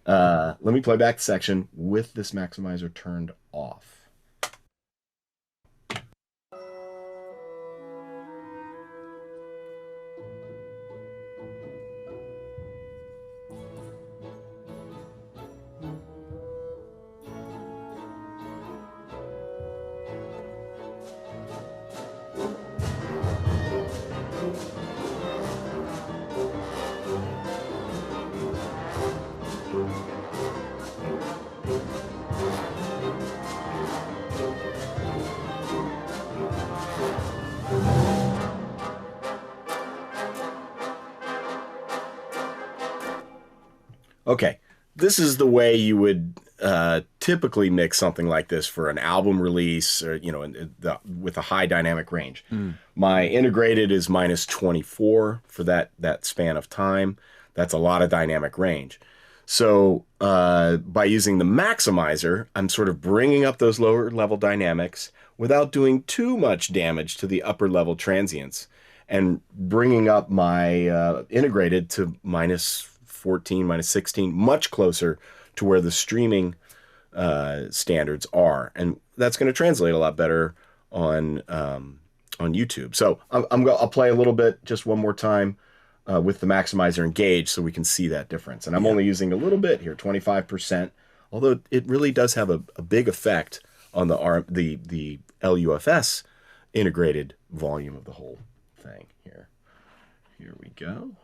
Let me play back the section with this maximizer turned off. Okay, this is the way you would typically mix something like this for an album release, or with a high dynamic range. My integrated is -24 for that span of time. That's a lot of dynamic range. So by using the maximizer, I'm sort of bringing up those lower level dynamics without doing too much damage to the upper level transients, and bringing up my integrated to -14, -16, much closer to where the streaming standards are, and that's going to translate a lot better on YouTube. So I'll play a little bit, just one more time, with the maximizer engaged, so we can see that difference. And I'm only using a little bit here, 25%, although it really does have a big effect on the LUFS integrated volume of the whole thing. Here we go.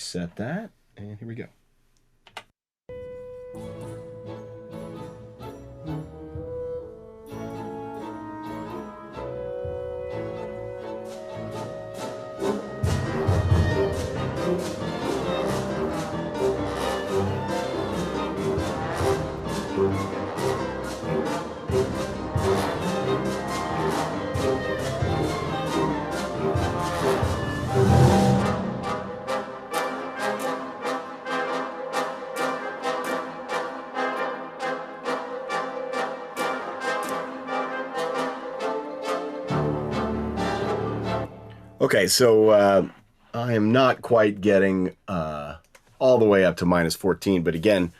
Set that, and here we go. Okay, so I am not quite getting all the way up to -14, but again,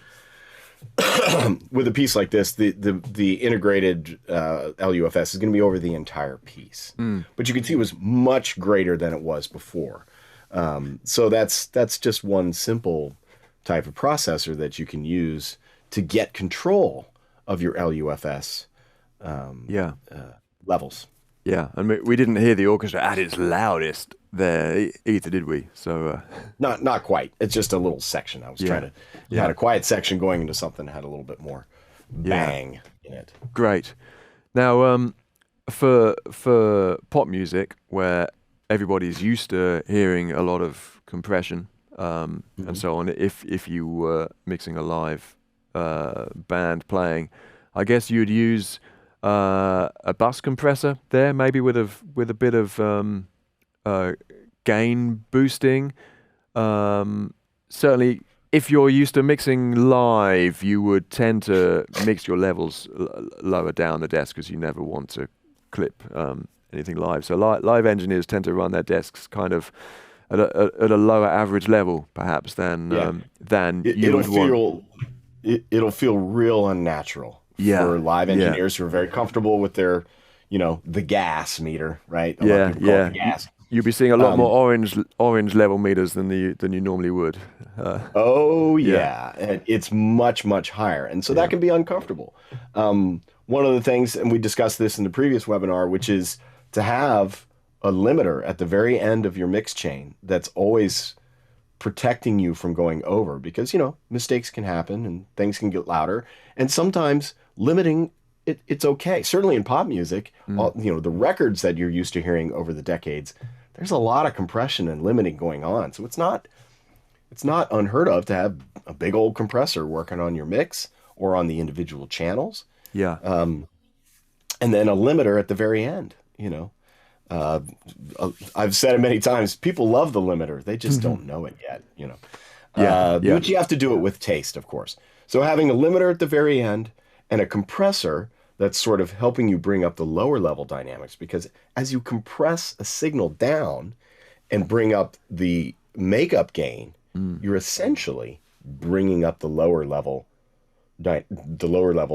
with a piece like this, the integrated LUFS is going to be over the entire piece. But you can see it was much greater than it was before. So that's just one simple type of processor that you can use to get control of your LUFS levels. Yeah, and we didn't hear the orchestra at its loudest there either, did we? So not quite. It's just a little section. I was trying to had a quiet section going into something that had a little bit more bang in it. Great. Now, for pop music, where everybody's used to hearing a lot of compression and so on, if you were mixing a live band playing, I guess you'd use a bus compressor there, maybe with a bit of gain boosting. Certainly, if you're used to mixing live, you would tend to mix your levels lower down the desk, because you never want to clip anything live. So live engineers tend to run their desks kind of at a lower average level, perhaps than you would want. It'll feel real unnatural for live engineers who are very comfortable with their, the gas meter, right? A lot of people call it the gas. You'll be seeing a lot more orange level meters than you normally would. It's much higher, and so that can be uncomfortable. One of the things, and we discussed this in the previous webinar, which is to have a limiter at the very end of your mix chain that's always protecting you from going over, because mistakes can happen and things can get louder, and sometimes limiting it's okay. Certainly in pop music, the records that you're used to hearing over the decades, there's a lot of compression and limiting going on. So it's not unheard of to have a big old compressor working on your mix or on the individual channels. Yeah. And then a limiter at the very end, I've said it many times, people love the limiter. They just don't know it yet, But you have to do it with taste, of course. So having a limiter at the very end and a compressor that's sort of helping you bring up the lower level dynamics, because as you compress a signal down and bring up the makeup gain, you're essentially bringing up the lower level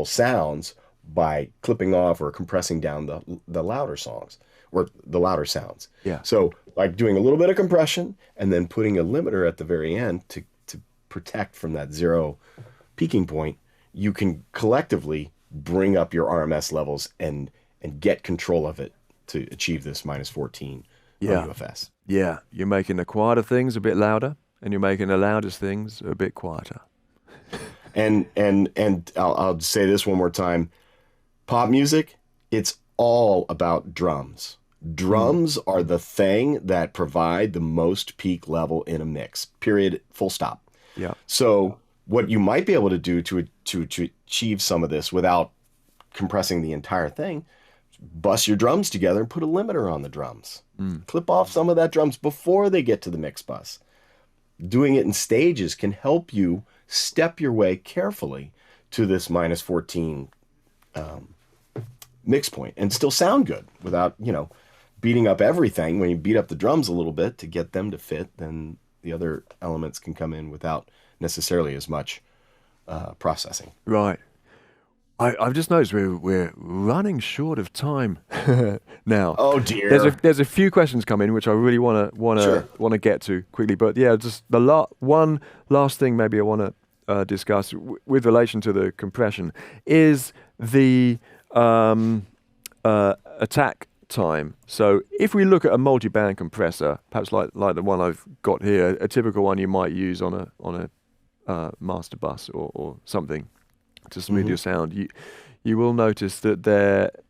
sounds by clipping off or compressing down the louder songs or the louder sounds. Yeah. So like doing a little bit of compression and then putting a limiter at the very end to protect from that zero peaking point, you can collectively bring up your RMS levels and get control of it to achieve this minus 14 on UFS. Yeah, you're making the quieter things a bit louder, and you're making the loudest things a bit quieter. And I'll say this one more time. Pop music, it's all about drums. Drums are the thing that provide the most peak level in a mix, period, full stop. Yeah. So what you might be able to do to achieve some of this without compressing the entire thing, bust your drums together and put a limiter on the drums. Clip off some of that drums before they get to the mix bus. Doing it in stages can help you step your way carefully to this minus 14 mix point and still sound good without, beating up everything. When you beat up the drums a little bit to get them to fit, then the other elements can come in without necessarily as much processing. Right. I've just noticed we're running short of time now. Oh dear. There's a few questions come in which I really want to get to quickly, but just one last thing maybe I want to discuss with relation to the compression is the attack time. So if we look at a multi-band compressor, perhaps like the one I've got here, a typical one you might use on a master bus or something to smooth your sound, you will notice that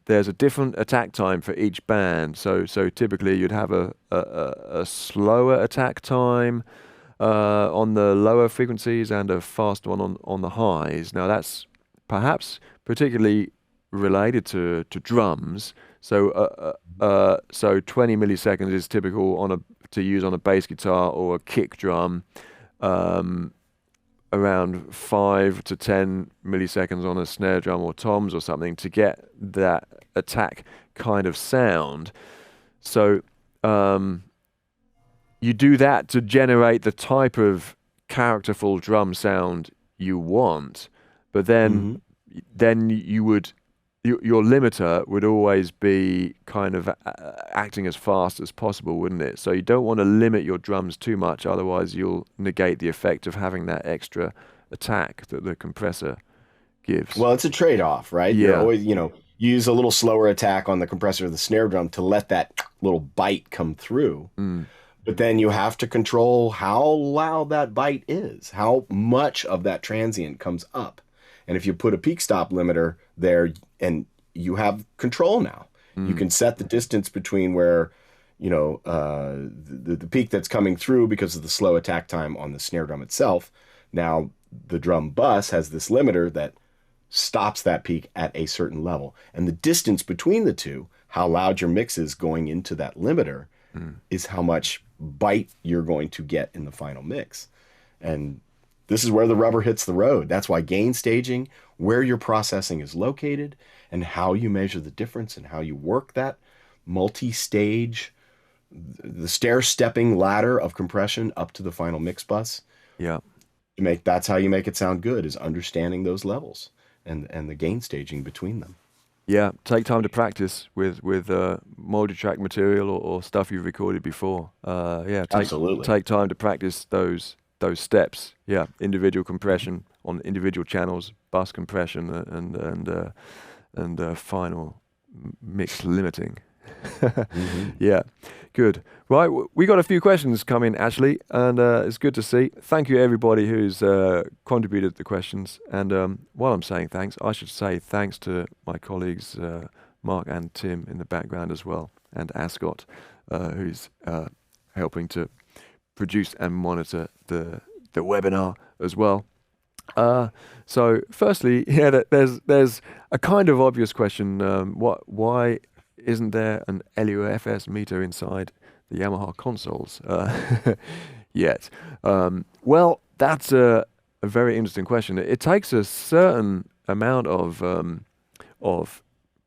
there's a different attack time for each band. So typically you'd have a slower attack time on the lower frequencies and a faster one on the highs. Now that's perhaps particularly related to drums. So 20 milliseconds is typical to use on a bass guitar or a kick drum. Around 5 to 10 milliseconds on a snare drum or toms or something to get that attack kind of sound. So you do that to generate the type of characterful drum sound you want, but then your limiter would always be kind of acting as fast as possible, wouldn't it? So you don't want to limit your drums too much, otherwise you'll negate the effect of having that extra attack that the compressor gives. Well, it's a trade-off, right? Yeah. You're always, you use a little slower attack on the compressor of the snare drum to let that little bite come through. But then you have to control how loud that bite is, how much of that transient comes up. And if you put a peak stop limiter there, and you have control now, you can set the distance between where, the peak that's coming through because of the slow attack time on the snare drum itself. Now the drum bus has this limiter that stops that peak at a certain level. And the distance between the two, how loud your mix is going into that limiter, is how much bite you're going to get in the final mix. And this is where the rubber hits the road. That's why gain staging, where your processing is located, and how you measure the difference and how you work that multi-stage the stair-stepping ladder of compression up to the final mix bus. Yeah. That's how you make it sound good, is understanding those levels and the gain staging between them. Yeah, take time to practice with multi-track material or stuff you've recorded before. Absolutely. Take time to practice those steps. Yeah, individual compression on individual channels, bus compression, and final mix limiting. Yeah, good. Right, we got a few questions coming, Ashley, and it's good to see. Thank you, everybody who's contributed the questions. And while I'm saying thanks, I should say thanks to my colleagues, Mark and Tim in the background as well, and Ascot, who's helping to produce and monitor the webinar as well. So, firstly, there's a kind of obvious question. Why isn't there an LUFS meter inside the Yamaha consoles yet? Well, that's a very interesting question. It takes a certain amount of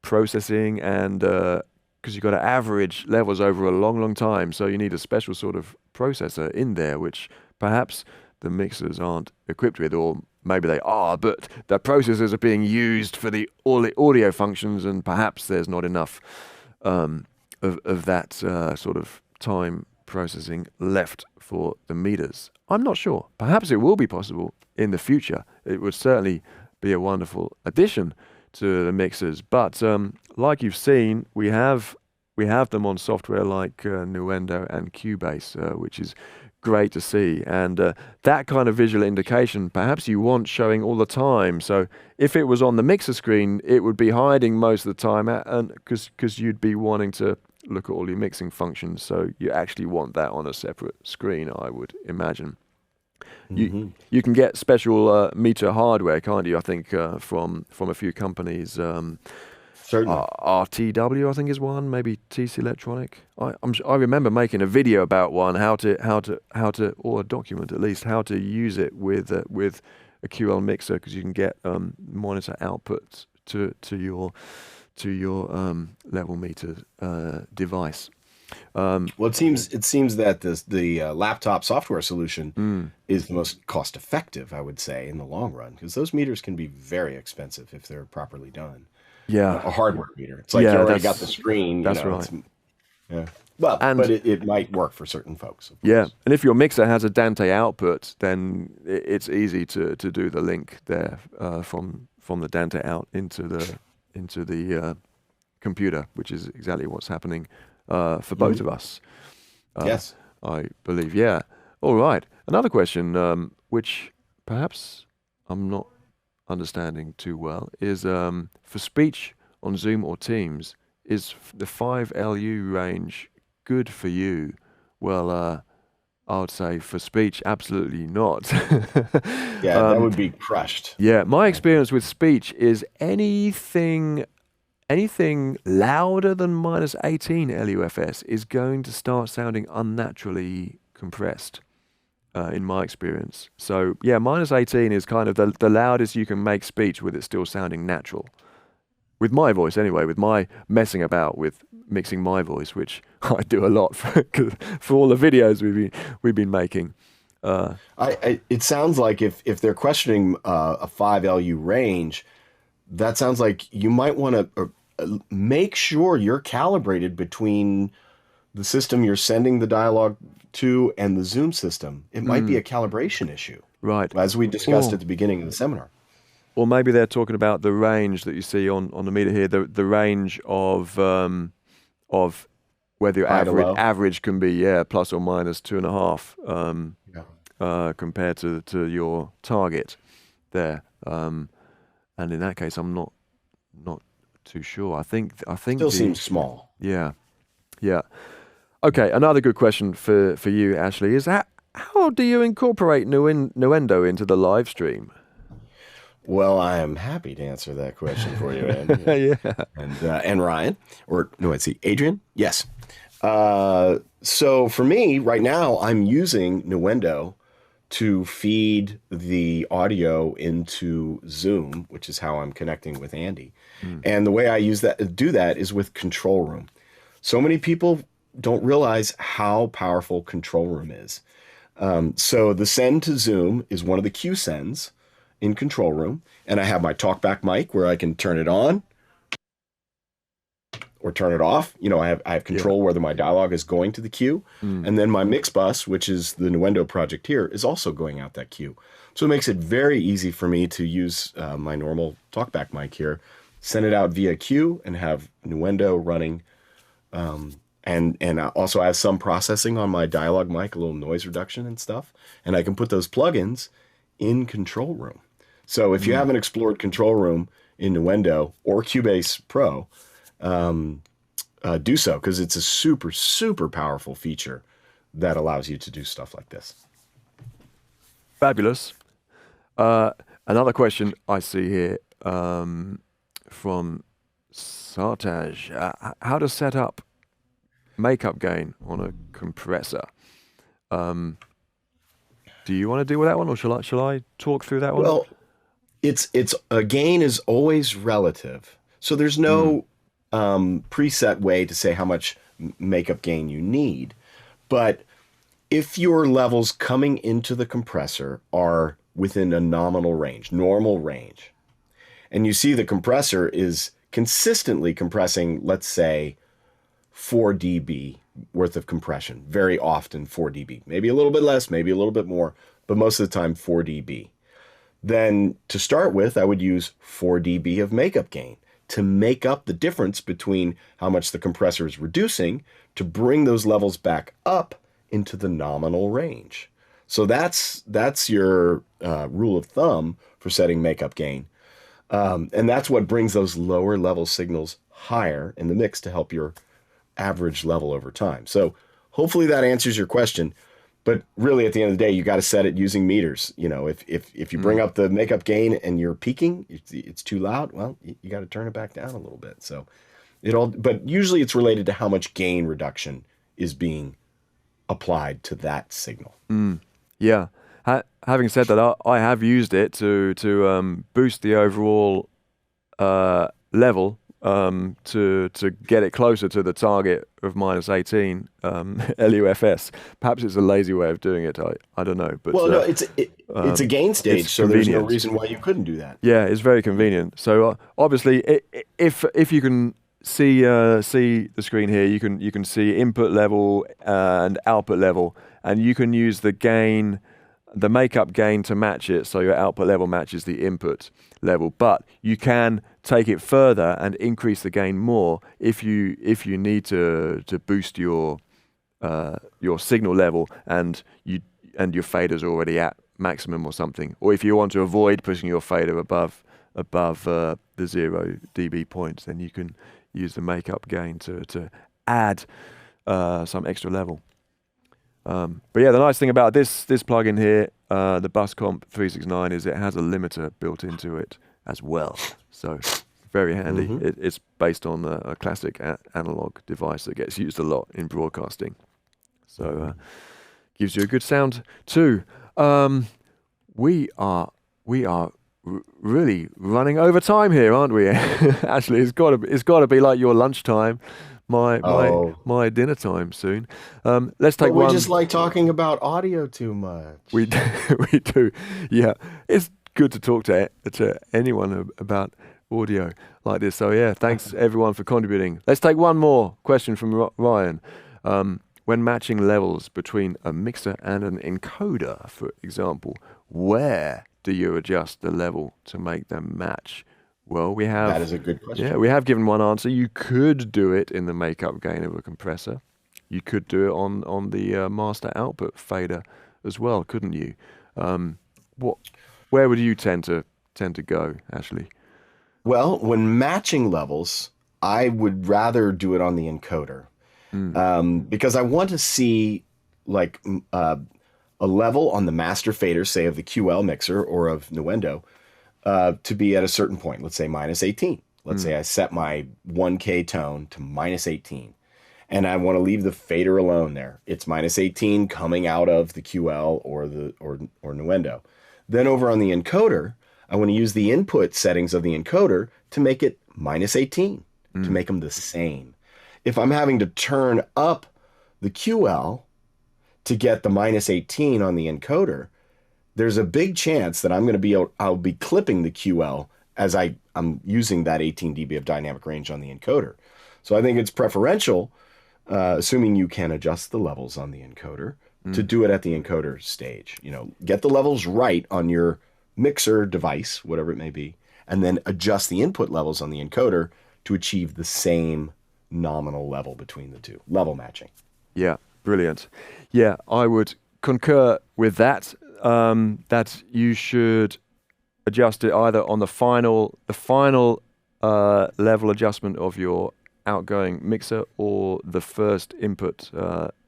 processing, and because you've got to average levels over a long time, so you need a special sort of processor in there, which perhaps the mixers aren't equipped with, or maybe they are, but the processors are being used for all the audio functions, and perhaps there's not enough of that sort of time processing left for the meters. I'm not sure. Perhaps it will be possible in the future. It would certainly be a wonderful addition to the mixers. But like you've seen, we have them on software like Nuendo and Cubase, which is great to see. And that kind of visual indication, perhaps you want showing all the time. So if it was on the mixer screen, it would be hiding most of the time, and because you'd be wanting to look at all your mixing functions. So you actually want that on a separate screen, I would imagine. Mm-hmm. You can get special meter hardware, can't you? I think from a few companies. Certainly. RTW, I think, is one. Maybe TC Electronic. I remember making a video about one, how to, or a document at least, how to use it with a QL mixer, because you can get monitor outputs to your level meter device. Well, it seems that the laptop software solution is the most cost effective, I would say, in the long run, because those meters can be very expensive if they're properly done. Yeah, a hardware meter. It's like you already got the screen. That's right. Yeah. Well, but it might work for certain folks. Yeah, and if your mixer has a Dante output, then it's easy to do the link there from the Dante out into the computer, which is exactly what's happening for both of us. Yes, I believe. Yeah. All right. Another question, which perhaps I'm not understanding too well, is for speech on Zoom or Teams, is the 5 LU range good for you? Well, I would say for speech, absolutely not. Yeah, that would be crushed. Yeah, my experience with speech is anything louder than -18 LUFS is going to start sounding unnaturally compressed. In my experience. So yeah, -18 is kind of the loudest you can make speech with it still sounding natural. With my voice anyway, with my messing about with mixing my voice, which I do a lot for all the videos we've been making. It sounds like if they're questioning a 5 LU range, that sounds like you might want to make sure you're calibrated between the system you're sending the dialogue to and the Zoom system. It might be a calibration issue, right? As we discussed at the beginning of the seminar. Or maybe they're talking about the range that you see on the meter here, the range of whether your average can be plus or minus 2.5 compared to your target there. And in that case, I'm not too sure. I think still seems small. Yeah. Okay, another good question for you, Ashley, is how do you incorporate Nuendo into the live stream? Well, I am happy to answer that question for you, Andy. And Ryan, or no, let's see, Adrian. Yes. So for me, right now, I'm using Nuendo to feed the audio into Zoom, which is how I'm connecting with Andy. And the way I do that is with Control Room. So many people don't realize how powerful control room is. So the send to zoom is one of the Q sends in control room, and I have my talkback mic where I can turn it on or turn it off. You know, I have control whether my dialogue is going to the queue, and then my mix bus, which is the Nuendo project here, is also going out that queue. So it makes it very easy for me to use my normal talkback mic here, send it out via queue, and have Nuendo running. And also I have some processing on my dialogue mic, a little noise reduction and stuff, and I can put those plugins in control room. So if you haven't explored control room in Nuendo or Cubase Pro, do so, because it's a super, super powerful feature that allows you to do stuff like this. Fabulous. Another question I see here from Sartaj. How to set up makeup gain on a compressor. Do you want to deal with that one, or shall I talk through that one? Well, it's a gain is always relative. So there's no preset way to say how much makeup gain you need. But if your levels coming into the compressor are within a nominal range, normal range, and you see the compressor is consistently compressing, let's say, 4 dB worth of compression, very often 4 dB, maybe a little bit less, maybe a little bit more, but most of the time 4 dB. Then to start with, I would use 4 dB of makeup gain to make up the difference between how much the compressor is reducing to bring those levels back up into the nominal range. So that's your rule of thumb for setting makeup gain. And that's what brings those lower level signals higher in the mix to help your average level over time. So hopefully that answers your question. But really, at the end of the day, you got to set it using meters. You know, if you bring up the makeup gain and you're peaking, it's too loud, well, you got to turn it back down a little bit. So but usually it's related to how much gain reduction is being applied to that signal. Yeah. Having said that, I have used it to boost the overall level to get it closer to the target of -18 LUFS. Perhaps it's a lazy way of doing it. I don't know. But well, no, it's a gain stage, so there's no reason why you couldn't do that. Yeah, it's very convenient. So obviously, if you can see the screen here, you can see input level and output level, and you can use the gain, the makeup gain, to match it, so your output level matches the input level. But you can take it further and increase the gain more if you need to boost your signal level and your fader's already at maximum or something, or if you want to avoid pushing your fader above the 0 dB points, then you can use the makeup gain to add some extra level. But yeah, the nice thing about this plugin here, the Bus Comp 369, is it has a limiter built into it as well. So very handy. It's based on a classic analog device that gets used a lot in broadcasting. So gives you a good sound too. We are really running over time here, aren't we? Actually, it's got to be like your lunchtime. My dinner time soon. Let's take one. We just like talking about audio too much. We do. Yeah, it's good to talk to anyone about audio like this. So yeah, thanks everyone for contributing. Let's take one more question from Ryan. When matching levels between a mixer and an encoder, for example, where do you adjust the level to make them match? Well, that is a good question. Yeah, we have given one answer. You could do it in the makeup gain of a compressor. You could do it on the master output fader as well, couldn't you? Where would you tend to go, Ashley? Well, when matching levels, I would rather do it on the encoder, because I want to see like a level on the master fader, say of the QL mixer or of Nuendo, to be at a certain point, let's say -18. Let's say I set my 1K tone to -18, and I want to leave the fader alone there. It's -18 coming out of the QL or Nuendo. Then over on the encoder, I want to use the input settings of the encoder to make it -18, to make them the same. If I'm having to turn up the QL to get the minus 18 on the encoder, there's a big chance that I'll be clipping the QL as I'm using that 18 dB of dynamic range on the encoder. So I think it's preferential, assuming you can adjust the levels on the encoder, to do it at the encoder stage. Get the levels right on your mixer device, whatever it may be, and then adjust the input levels on the encoder to achieve the same nominal level between the two, level matching. Yeah, brilliant. Yeah, I would concur with that, that you should adjust it either on the final level adjustment of your outgoing mixer or the first input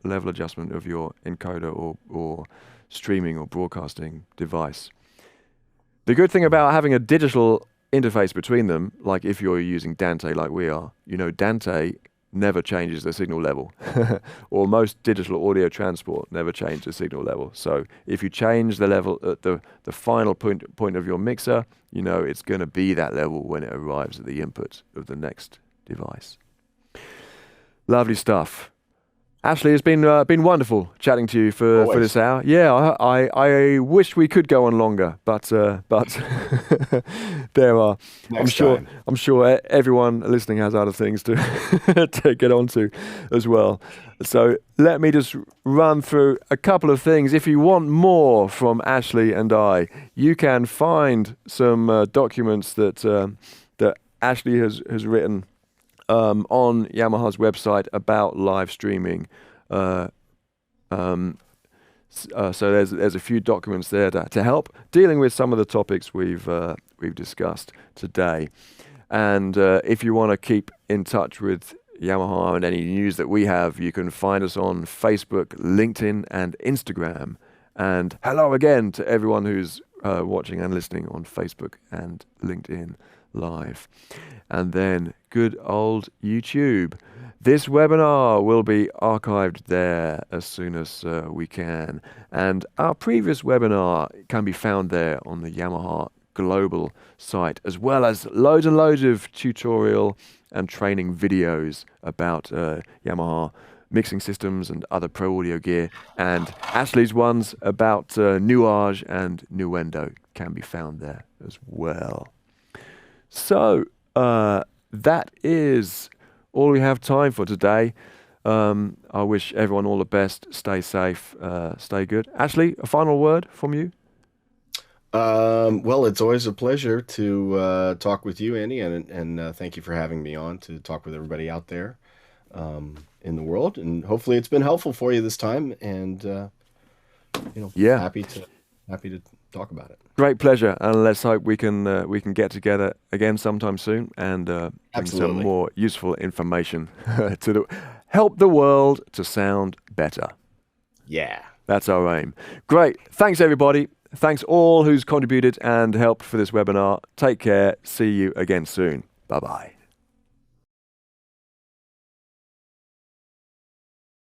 level adjustment of your encoder or streaming or broadcasting device. The good thing about having a digital interface between them, like if you're using Dante like we are, Dante never changes the signal level, or most digital audio transport never changes the signal level. So if you change the level at the final point of your mixer, it's going to be that level when it arrives at the input of the next device. Lovely stuff. Ashley, it's been wonderful chatting to you for this hour. Yeah, I wish we could go on longer, but there are. I'm sure everyone listening has other things to to get onto as well. So let me just run through a couple of things. If you want more from Ashley and I, you can find some documents that Ashley has written on Yamaha's website about live streaming. So there's a few documents there to help dealing with some of the topics we've discussed today. And if you want to keep in touch with Yamaha and any news that we have, you can find us on Facebook, LinkedIn, and Instagram. And hello again to everyone who's watching and listening on Facebook and LinkedIn Live. And then good old YouTube. This webinar will be archived there as soon as we can. And our previous webinar can be found there on the Yamaha Global site, as well as loads and loads of tutorial and training videos about Yamaha mixing systems and other pro audio gear. And Ashley's ones about Nuage and Nuendo can be found there as well. So that is all we have time for today. I wish everyone all the best. Stay safe, stay good. Ashley, a final word from you? Well, it's always a pleasure to talk with you, Andy, and thank you for having me on to talk with everybody out there in the world. And hopefully it's been helpful for you this time. And happy to talk about it. Great pleasure, and let's hope we can get together again sometime soon and bring some more useful information to help the world to sound better. Yeah, that's our aim. Great, thanks everybody. Thanks all who's contributed and helped for this webinar. Take care. See you again soon. Bye bye.